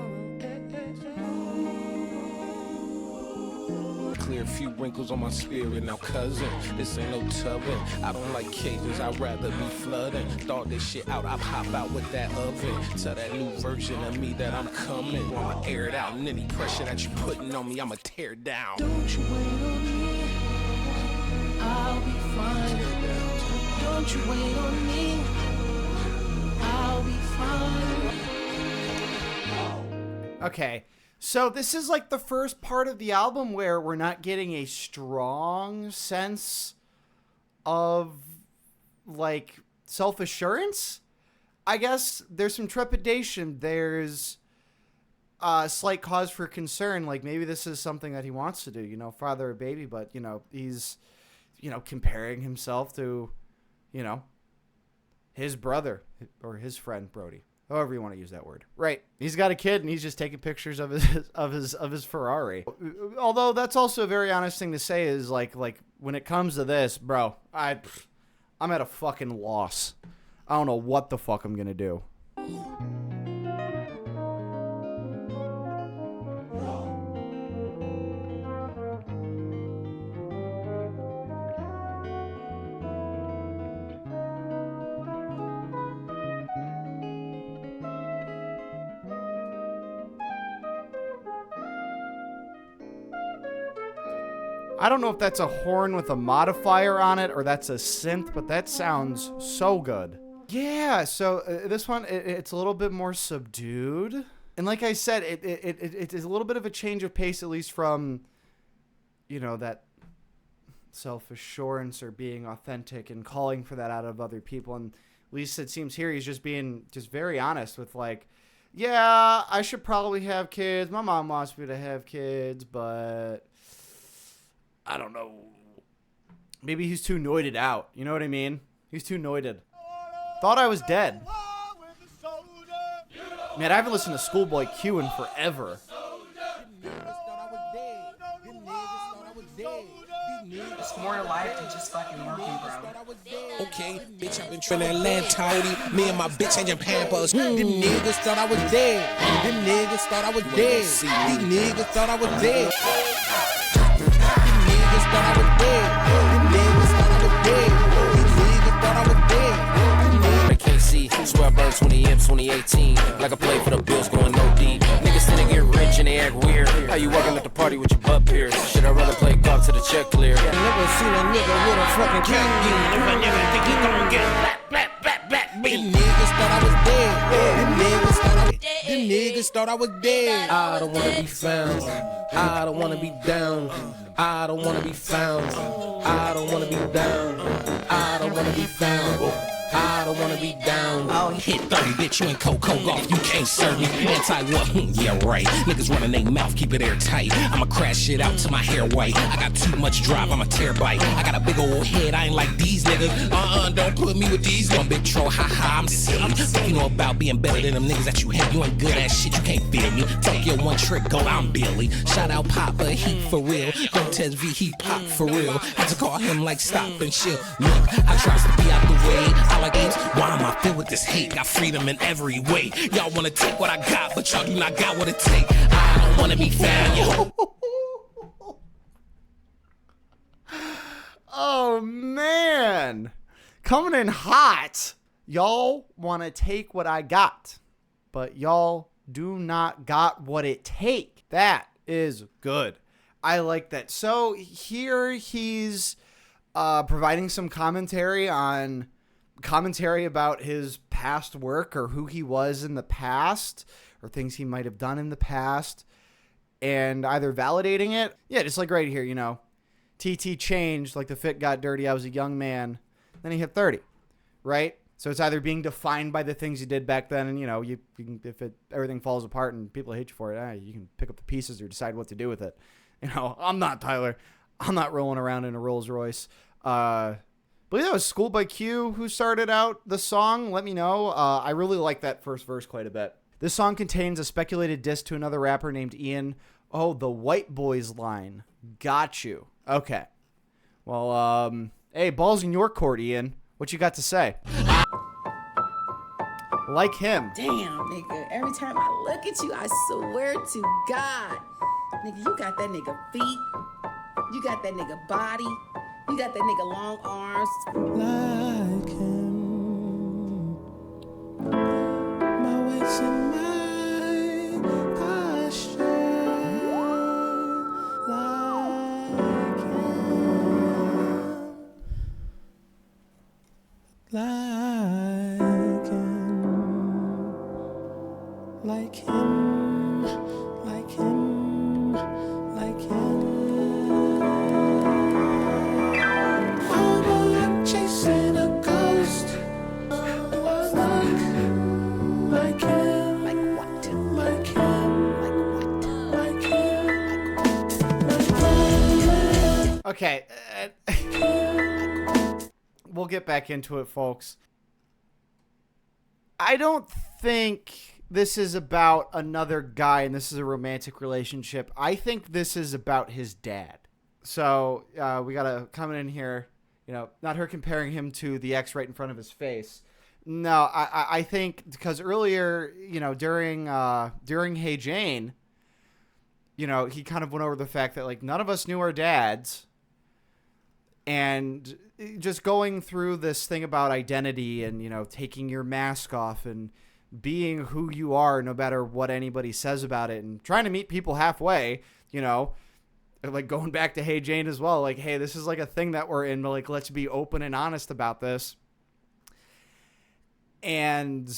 Clear a few wrinkles on my spirit now, cousin. This ain't no tubbing. I don't like cages, I'd rather be flooding. Thought this shit out, I'll pop out with that oven. Tell that new version of me that I'm coming. I'ma air it out, and any pressure that you're putting on me, I'ma tear down. Don't you wait on me. I'll be fine. Don't you wait on me. I'll be fine. Okay, so this is like the first part of the album where we're not getting a strong sense of like self-assurance. I guess there's some trepidation. There's a slight cause for concern. Like maybe this is something that he wants to do, you know, father a baby, but you know, he's, you know, comparing himself to, you know, his brother or his friend Brody. However you want to use that word. Right. He's got a kid and he's just taking pictures of his Ferrari. Although that's also a very honest thing to say is like when it comes to this, bro, I'm at a fucking loss. I don't know what the fuck I'm going to do. I don't know if that's a horn with a modifier on it or that's a synth, but that sounds so good. Yeah, so this one, it's a little bit more subdued. And like I said, it is a little bit of a change of pace, at least from, you know, that self-assurance or being authentic and calling for that out of other people. And at least it seems here he's just being just very honest with like, yeah, I should probably have kids. My mom wants me to have kids, but I don't know. Maybe he's too noided out. You know what I mean? He's too noided. Thought I was dead. Man, I haven't listened to Schoolboy Q in forever. It's more life than just fucking working, bro. Okay, bitch, I've been trying that land towdy. Me and my bitch changing pampers. Them niggas thought I was dead. Them niggas thought I was dead. These niggas thought I was dead. Thought I was dead. The niggas thought I was dead. These niggas thought I was dead. I can't see, swear I burned 20 M's 2018. Like I played for the Bills going no deep. Niggas tend to get rich and they act weird. How you walking at the party with your butt pierced? Should I rather play golf to the check clear? I never seen a nigga with a fucking cat game. If I never think he gon' get Them niggas thought I was dead. Them niggas thought I was dead. Them niggas thought I was dead. I don't wanna be found. I don't wanna be down. I don't wanna be found. I don't wanna be down. I don't wanna be found. I don't wanna be down. Oh, hit 30, bitch, you ain't Coco Golf, you can't serve me. Anti what? Yeah, right. Niggas running they mouth, keep it airtight. I'ma crash shit out till my hair white. I got too much drive, I'm a terabyte. I got a big old head, I ain't like these niggas. Don't put me with these. One big troll, haha, I'm silly. Fuck you know about being better than them niggas that you hate. You ain't good at shit, you can't feel me. Tokyo one trick gold, I'm Billy. Shout out Papa, he for real. Don't test V, he pop for real. Had to call him like stop and chill. Look, I tries to be out the way. I like games. Why am I filled with this hate? Got freedom in every way. Y'all wanna take what I got, but y'all do not got what it take. I don't wanna be found, yo. Oh man, coming in hot. Y'all want to take what I got, but y'all do not got what it take. That is good. I like that. So here he's providing some commentary about his past work or who he was in the past or things he might have done in the past. and either validating it. Yeah, just like right here, you know, TT changed, like the fit got dirty. I was a young man. Then he hit 30, right? So it's either being defined by the things you did back then, and you know, you can, if everything falls apart and people hate you for it, you can pick up the pieces or decide what to do with it. You know, I'm not Tyler. I'm not rolling around in a Rolls Royce. I believe that was School by Q who started out the song. Let me know. I really like that first verse quite a bit. This song contains a speculated diss to another rapper named Ian. Oh, the white boys line. Got you. Okay. Well, hey, ball's in your court, Ian. What you got to say? Like him. Damn, nigga. Every time I look at you, I swear to God. Nigga, you got that nigga feet. You got that nigga body. You got that nigga long arms. Like him, my waist and my posture. Like him, like him, like him, like him. I'm chasing a ghost. Do I look like him? Like what? Like him? Like what? Like him? Like what? Okay. We'll get back into it, folks. I don't think this is about another guy and this is a romantic relationship. I think this is about his dad. So we got a comment in here, you know, not her comparing him to the ex right in front of his face. No, I think because earlier, you know, during Hey Jane, you know, he kind of went over the fact that like none of us knew our dads. And just going through this thing about identity and, you know, taking your mask off and being who you are no matter what anybody says about it and trying to meet people halfway, you know, like going back to Hey Jane as well. Like, hey, this is like a thing that we're in, but like, let's be open and honest about this. And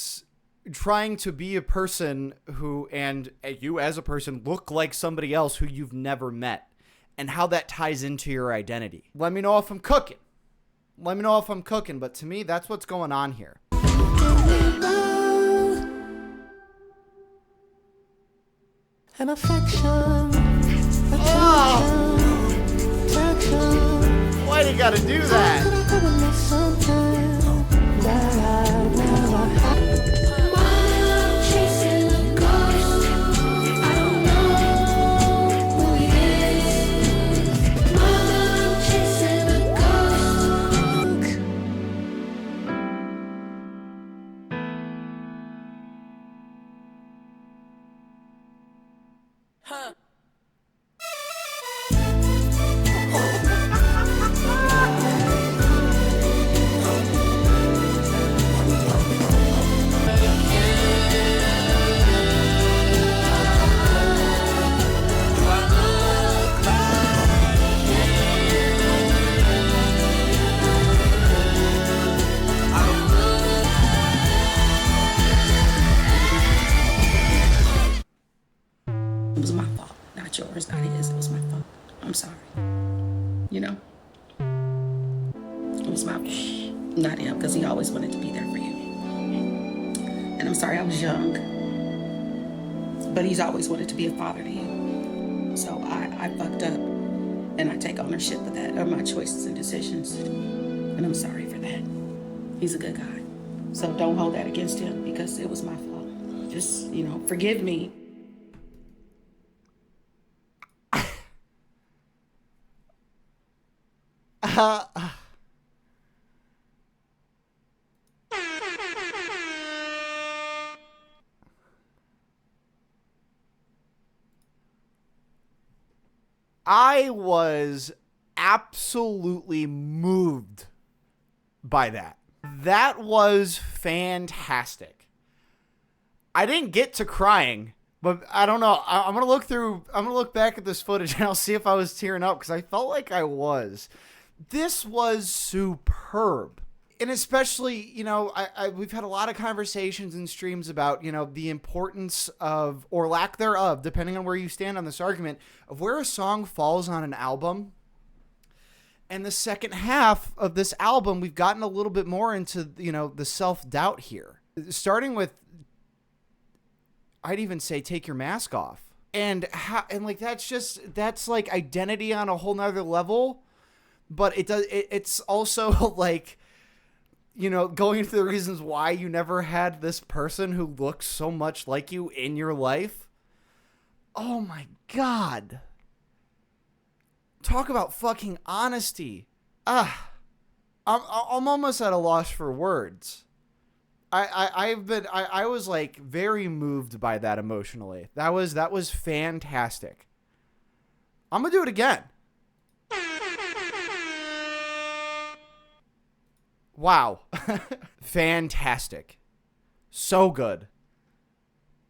trying to be a person who, and you as a person, look like somebody else who you've never met. And how that ties into your identity. Let me know if I'm cooking. Let me know if I'm cooking. But to me, that's what's going on here. An affection. Why do you gotta do that? It was my fault, not yours, not his. It was my fault. I'm sorry. You know? It was my fault, not him, because he always wanted to be there for you. And I'm sorry I was young, but he's always wanted to be a father to you. So I fucked up, and I take ownership of that, of my choices and decisions. And I'm sorry for that. He's a good guy. So don't hold that against him, because it was my fault. Just, you know, forgive me. I was absolutely moved by that. That was fantastic. I didn't get to crying, but I don't know. I'm going to look back at this footage and I'll see if I was tearing up because I felt like I was. This was superb. And especially, you know, we've had a lot of conversations and streams about, you know, the importance of, or lack thereof, depending on where you stand on this argument, of where a song falls on an album. And the second half of this album, we've gotten a little bit more into, you know, the self-doubt here. Starting with, I'd even say, Take Your Mask Off. And like, that's like identity on a whole nother level. But it's also like, you know, going into the reasons why you never had this person who looks so much like you in your life. Oh my God. Talk about fucking honesty. I'm almost at a loss for words. I was like very moved by that emotionally. That was fantastic. I'm gonna do it again. Wow. Fantastic. So good.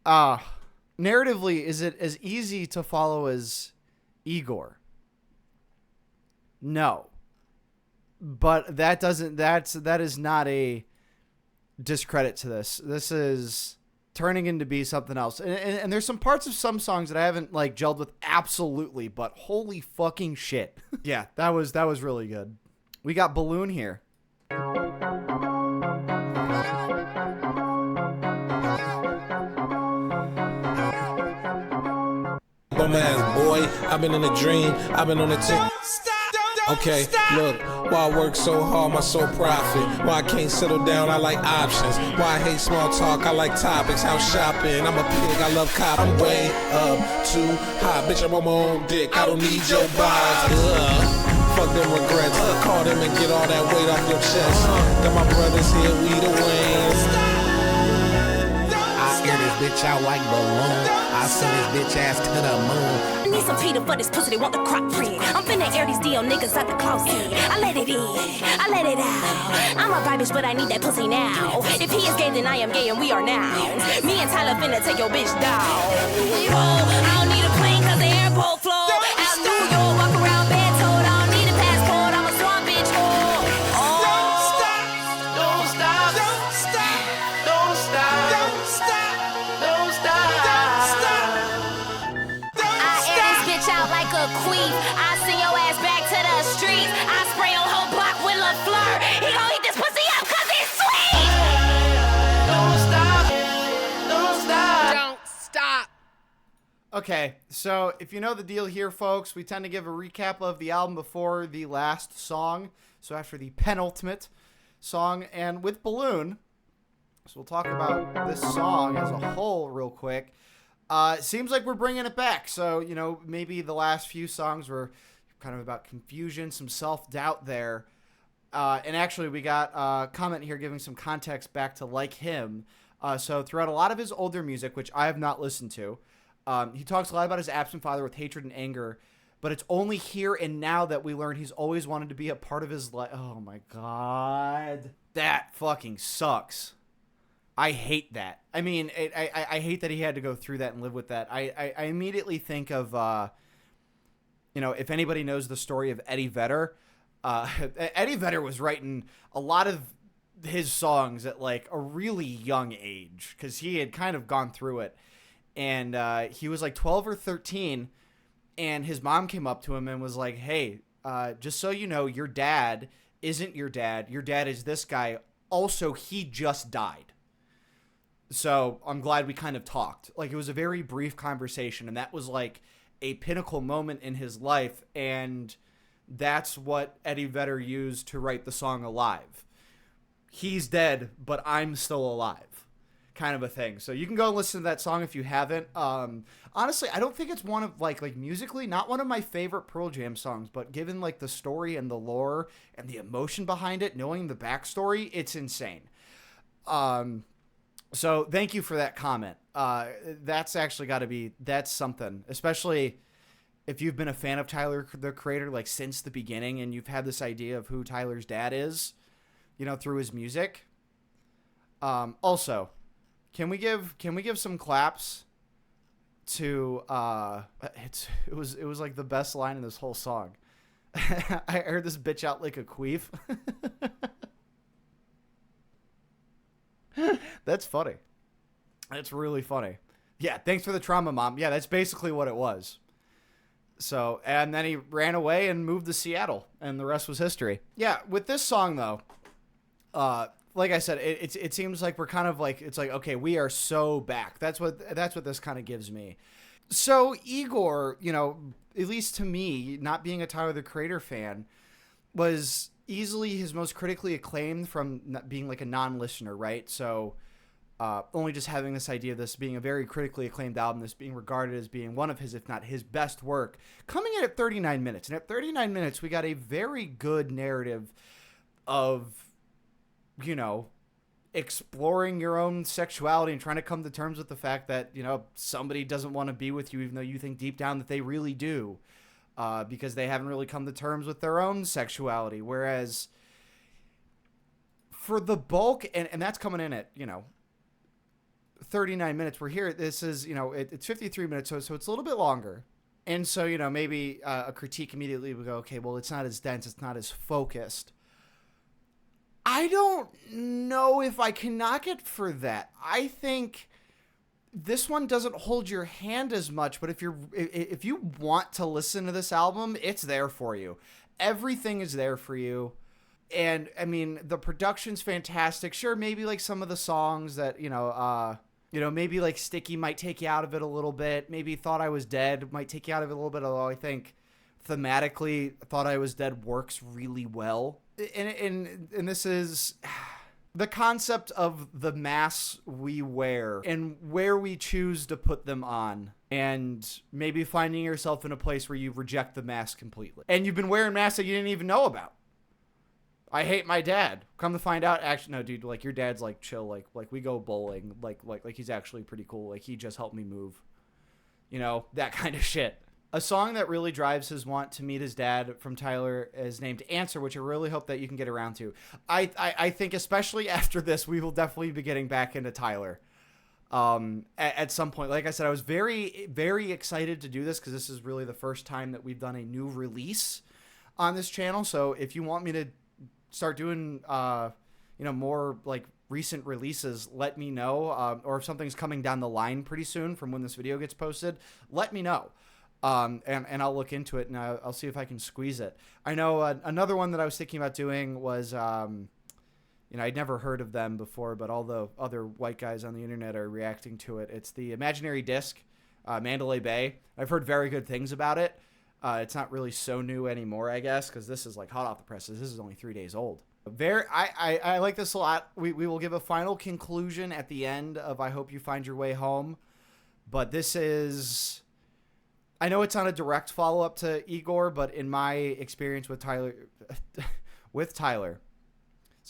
Narratively, is it as easy to follow as Igor? No. But that is not a discredit to this. This is turning into be something else. And there's some parts of some songs that I haven't like gelled with absolutely, but holy fucking shit. Yeah, that was really good. We got Balloon here. Bum ass boy, I've been in a dream, I've been on a tick. Okay, look, why I work so hard, my sole profit. Why I can't settle down, I like options. Why I hate small talk, I like topics. House shopping, I'm a pig, I love cop. I'm way up too high, bitch, I'm on my own dick. I don't need your vibes. Fuck them regrets, call them and get all that weight off your chest. Then my brothers here, we the Waynes. I air this bitch out like balloon. I send this bitch ass to the moon. I need some Peter for this pussy, they want the crop print. I'm finna air these DL niggas out the closet. I let it in, I let it out. I'm a bitch, but I need that pussy now. If he is gay, then I am gay and we are now. Me and Tyler finna take your bitch down. I don't need a plane cause the airport flow. Out New York, walk around bed told. I don't need a passport, I'm a swamp bitch. Don't stop, don't stop, don't stop, don't stop, don't stop, don't stop, don't stop. I air this bitch out like a queen. I send your ass back to the streets. I spray your whole block with LaFleur. He gon' eat this pussy up cause it's sweet. Don't stop, don't stop, don't stop. Okay, so if you know the deal here, folks, we tend to give a recap of the album before the last song. So after the penultimate song, and with Balloon, so we'll talk about this song as a whole real quick. Seems like we're bringing it back. So, you know, maybe the last few songs were kind of about confusion, some self-doubt there. And actually, we got a comment here giving some context back to Like Him. So throughout a lot of his older music, which I have not listened to, he talks a lot about his absent father with hatred and anger, but it's only here and now that we learn he's always wanted to be a part of his life. Oh my God. That fucking sucks. I hate that. I mean, I hate that he had to go through that and live with that. I immediately think of, you know, if anybody knows the story of Eddie Vedder, Eddie Vedder was writing a lot of his songs at like a really young age because he had kind of gone through it. And he was like 12 or 13, and his mom came up to him and was like, hey, just so you know, your dad isn't your dad. Your dad is this guy. Also, he just died. So I'm glad we kind of talked. Like, it was a very brief conversation, and that was like a pinnacle moment in his life, and that's what Eddie Vedder used to write the song Alive. He's dead, but I'm still alive. Kind of a thing. So you can go and listen to that song if you haven't. Honestly, I don't think it's one of like musically, not one of my favorite Pearl Jam songs, but given like the story and the lore and the emotion behind it, knowing the backstory, it's insane. So thank you for that comment. That's actually got to be, that's something, especially if you've been a fan of Tyler, the Creator, like since the beginning, and you've had this idea of who Tyler's dad is, you know, through his music. Also, Can we give some claps to it was like the best line in this whole song. I heard this bitch out like a queef. That's funny. That's really funny. Yeah, thanks for the trauma, Mom. Yeah, that's basically what it was. So, and then he ran away and moved to Seattle, and the rest was history. Yeah, with this song, though, like I said, it seems like we're kind of like, it's like, okay, we are so back. That's what this kind of gives me. So Igor, you know, at least to me, not being a Tyler, the Creator fan, was easily his most critically acclaimed from being like a non-listener, right? So only just having this idea of this being a very critically acclaimed album, this being regarded as being one of his, if not his best work, coming in at 39 minutes. And at 39 minutes, we got a very good narrative of, you know, exploring your own sexuality and trying to come to terms with the fact that, you know, somebody doesn't want to be with you, even though you think deep down that they really do, because they haven't really come to terms with their own sexuality. Whereas for the bulk, and that's coming in at, you know, 39 minutes. We're here. This is, you know, it's 53 minutes, so it's a little bit longer. And so, you know, maybe a critique immediately would go, okay, well, it's not as dense, it's not as focused. I don't know if I can knock it for that. I think this one doesn't hold your hand as much, but if you want to listen to this album, it's there for you. Everything is there for you. And I mean, the production's fantastic. Sure, maybe like some of the songs that, you know, maybe like Sticky might take you out of it a little bit. Maybe Thought I Was Dead might take you out of it a little bit, although I think thematically Thought I Was Dead works really well. And this is the concept of the masks we wear and where we choose to put them on, and maybe finding yourself in a place where you reject the mask completely. And you've been wearing masks that you didn't even know about. I hate my dad. Come to find out, actually, no, dude, like, your dad's, like, chill. Like we go bowling. Like, he's actually pretty cool. Like, he just helped me move. You know, that kind of shit. A song that really drives his want to meet his dad from Tyler is named Answer, which I really hope that you can get around to. I think especially after this, we will definitely be getting back into Tyler at some point. Like I said, I was very, very excited to do this because this is really the first time that we've done a new release on this channel. So if you want me to start doing, more like recent releases, let me know. Or if something's coming down the line pretty soon from when this video gets posted, let me know. And I'll look into it and I'll see if I can squeeze it. I know another one that I was thinking about doing was, I'd never heard of them before, but all the other white guys on the internet are reacting to it. It's the Imaginary Disc, Mandalay Bay. I've heard very good things about it. It's not really so new anymore, I guess, because this is like hot off the presses. This is only 3 days old. I like this a lot. We will give a final conclusion at the end of I Hope You Find Your Way Home. But this is... I know it's not a direct follow-up to Igor, but in my experience with Tyler... I was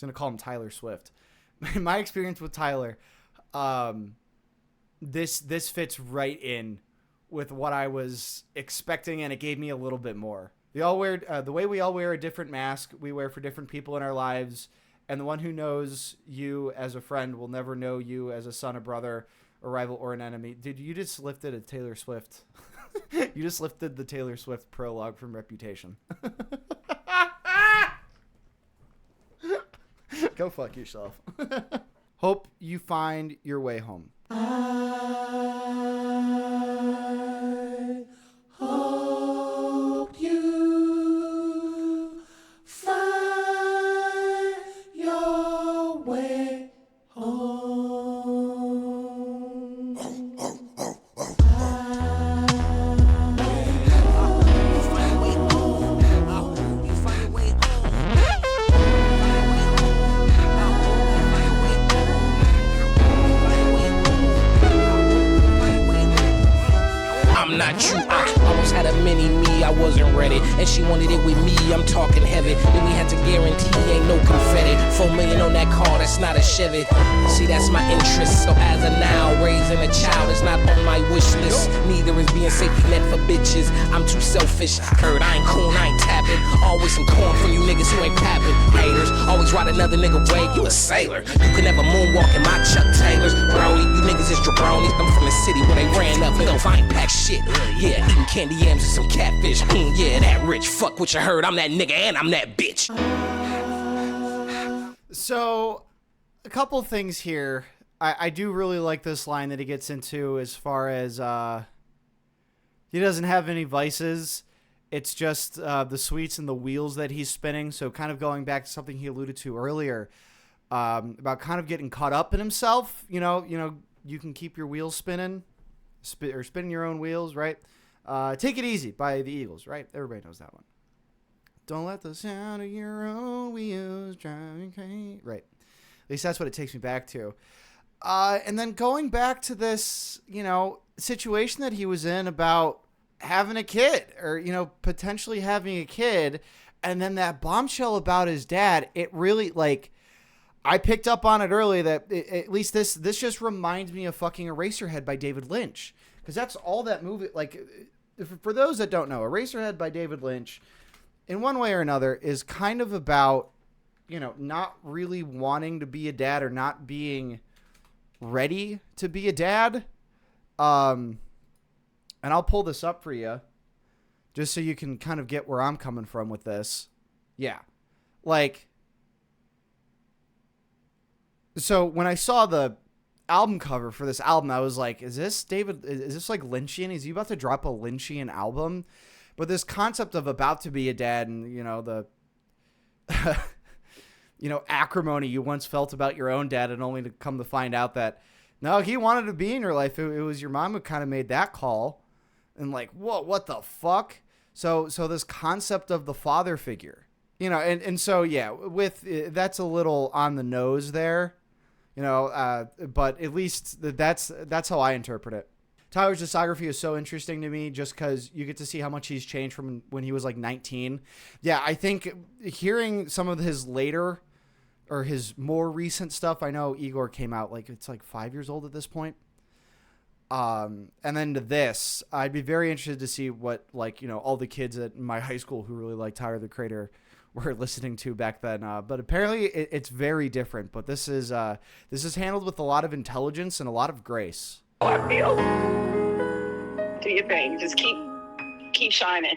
going to call him Tyler Swift. In my experience with Tyler, this fits right in with what I was expecting, and it gave me a little bit more. We all wear the way we all wear a different mask. We wear for different people in our lives, and the one who knows you as a friend will never know you as a son, a brother, a rival, or an enemy. Dude, you just lifted a Taylor Swift. You just lifted the Taylor Swift prologue from Reputation. Go fuck yourself. Hope you find your way home. I hope you find your way home. I'm not you, I almost had a mini me, I wasn't ready. And she wanted it with me, I'm talking heavy. Then we had to guarantee ain't no confetti. 4 million on that car, that's not a Chevy. See, that's my interest. So as of now, raising a child is not on my wish list. Neither is being safety net for bitches. I'm too selfish. Heard I ain't cool, I ain't tapping. Always some corn from you niggas who ain't capping. Haters, always ride another nigga way. You a sailor. You can never moonwalk in my Chuck Taylors. Brody, you niggas is jabronis. I'm from the city where they ran up and don't find pack shit. Yeah, eating candy yams and some catfish. Yeah, that rich. Fuck what you heard. I'm that nigga and I'm that bitch. So, a couple things here. I do really like this line that he gets into as far as he doesn't have any vices. It's just the sweets and the wheels that he's spinning. So kind of going back to something he alluded to earlier about kind of getting caught up in himself. You know, you can keep your wheels spinning or spinning your own wheels, right? Take It Easy by the Eagles, right? Everybody knows that one. Don't let the sound of your own wheels drive you crazy. Right. At least that's what it takes me back to. And then going back to this, situation that he was in about having a kid or, potentially having a kid. And then that bombshell about his dad, it really, I picked up on it early that at least this just reminds me of fucking Eraserhead by David Lynch. Because that's all that movie, for those that don't know, Eraserhead by David Lynch, in one way or another, is kind of about, not really wanting to be a dad or not being ready to be a dad. And I'll pull this up for you just so you can kind of get where I'm coming from with this. Yeah. So when I saw the album cover for this album, I was like, is this Lynchian? Is he about to drop a Lynchian album? But this concept of about to be a dad and, the, acrimony you once felt about your own dad and only to come to find out that, no, he wanted to be in your life. It was your mom who kind of made that call. And whoa, what the fuck? So this concept of the father figure, and so, yeah, that's a little on the nose there, but at least that's how I interpret it. Tyler's discography is so interesting to me just because you get to see how much he's changed from when he was 19. Yeah, I think hearing some of his later or his more recent stuff, I know Igor came out it's 5 years old at this point. And then to this, I'd be very interested to see what all the kids at my high school who really liked Tyler the Creator were listening to back then. But apparently it's very different. But this is handled with a lot of intelligence and a lot of grace. I feel. Do your thing. Just keep shining.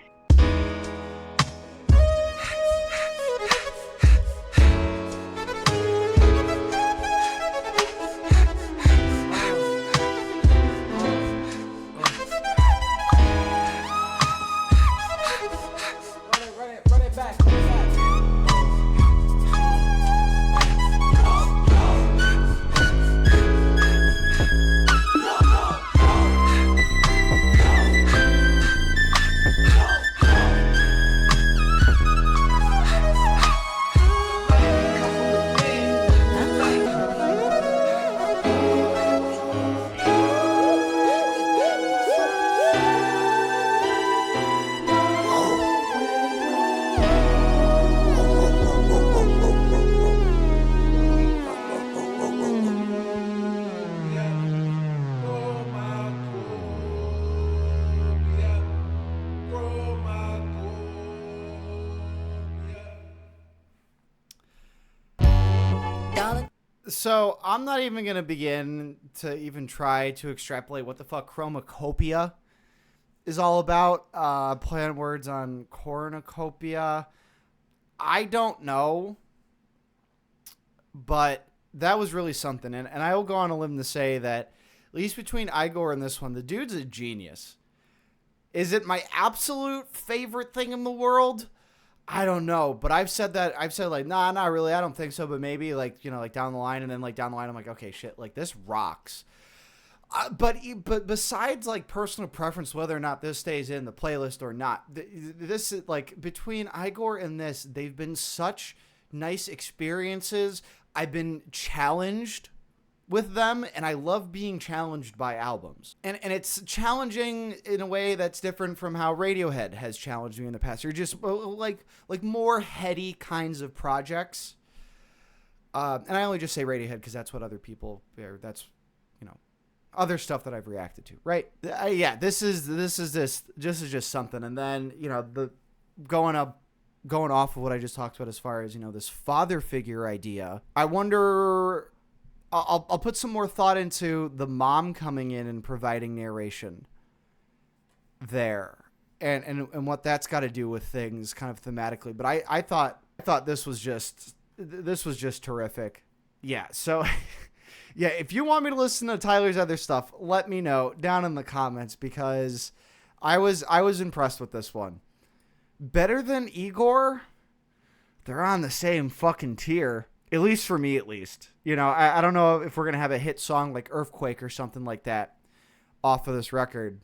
Run it back. So I'm not even going to begin to even try to extrapolate what the fuck Chromakopia is all about. Play on words on Chromakopia. I don't know, but that was really something. And I will go on a limb to say that, at least between Igor and this one, the dude's a genius. Is it my absolute favorite thing in the world? I don't know, but I've said nah, not really. I don't think so, but maybe down the line, and then down the line, I'm like, okay, shit, this rocks. But besides personal preference, whether or not this stays in the playlist or not, this is between Igor and this, they've been such nice experiences. I've been challenged with them, and I love being challenged by albums. And it's challenging in a way that's different from how Radiohead has challenged me in the past. You're just like more heady kinds of projects. And I only just say Radiohead because that's what other people, that's, other stuff that I've reacted to, right? Yeah, this is just something. And then, the going off of what I just talked about as far as, this father figure idea, I wonder, I'll put some more thought into the mom coming in and providing narration there and what that's got to do with things kind of thematically. But I thought this was just terrific. Yeah, so yeah, if you want me to listen to Tyler's other stuff, let me know down in the comments, because I was impressed with this one. Better than Igor? They're on the same fucking tier. At least for me, at least. You know, I don't know if we're going to have a hit song like Earthquake or something like that off of this record.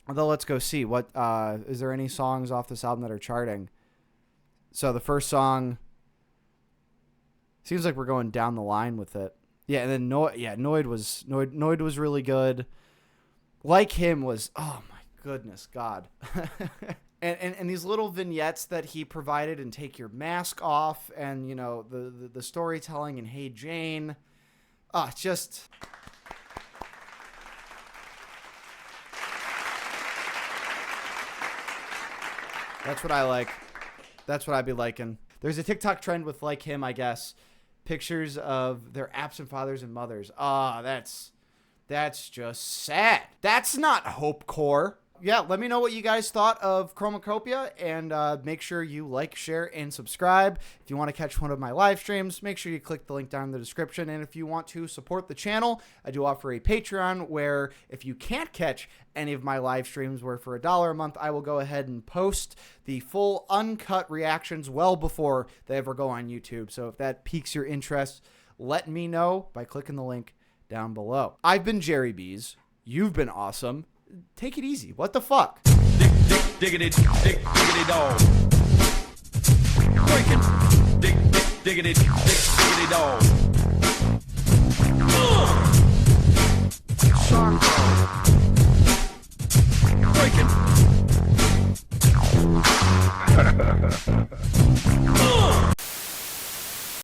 Although, let's go see. What is there any songs off this album that are charting? So the first song, seems like we're going down the line with it. Yeah, and then Noid was really good. Like Him was, oh my goodness, God. and these little vignettes that he provided in Take Your Mask Off, and, you know, the storytelling in Hey Jane. Just... That's what I like. That's what I'd be liking. There's a TikTok trend with Like Him, I guess. Pictures of their absent fathers and mothers. That's just sad. That's not hopecore. Yeah, let me know what you guys thought of Chromakopia, and make sure you like, share, and subscribe. If you want to catch one of my live streams, make sure you click the link down in the description. And if you want to support the channel, I do offer a Patreon where if you can't catch any of my live streams, where for $1 a month, I will go ahead and post the full uncut reactions well before they ever go on YouTube. So if that piques your interest, let me know by clicking the link down below. I've been Jerry Bees. You've been awesome. Take it easy. What the fuck? Diggity dog. Breaking. Diggity dog. Shark.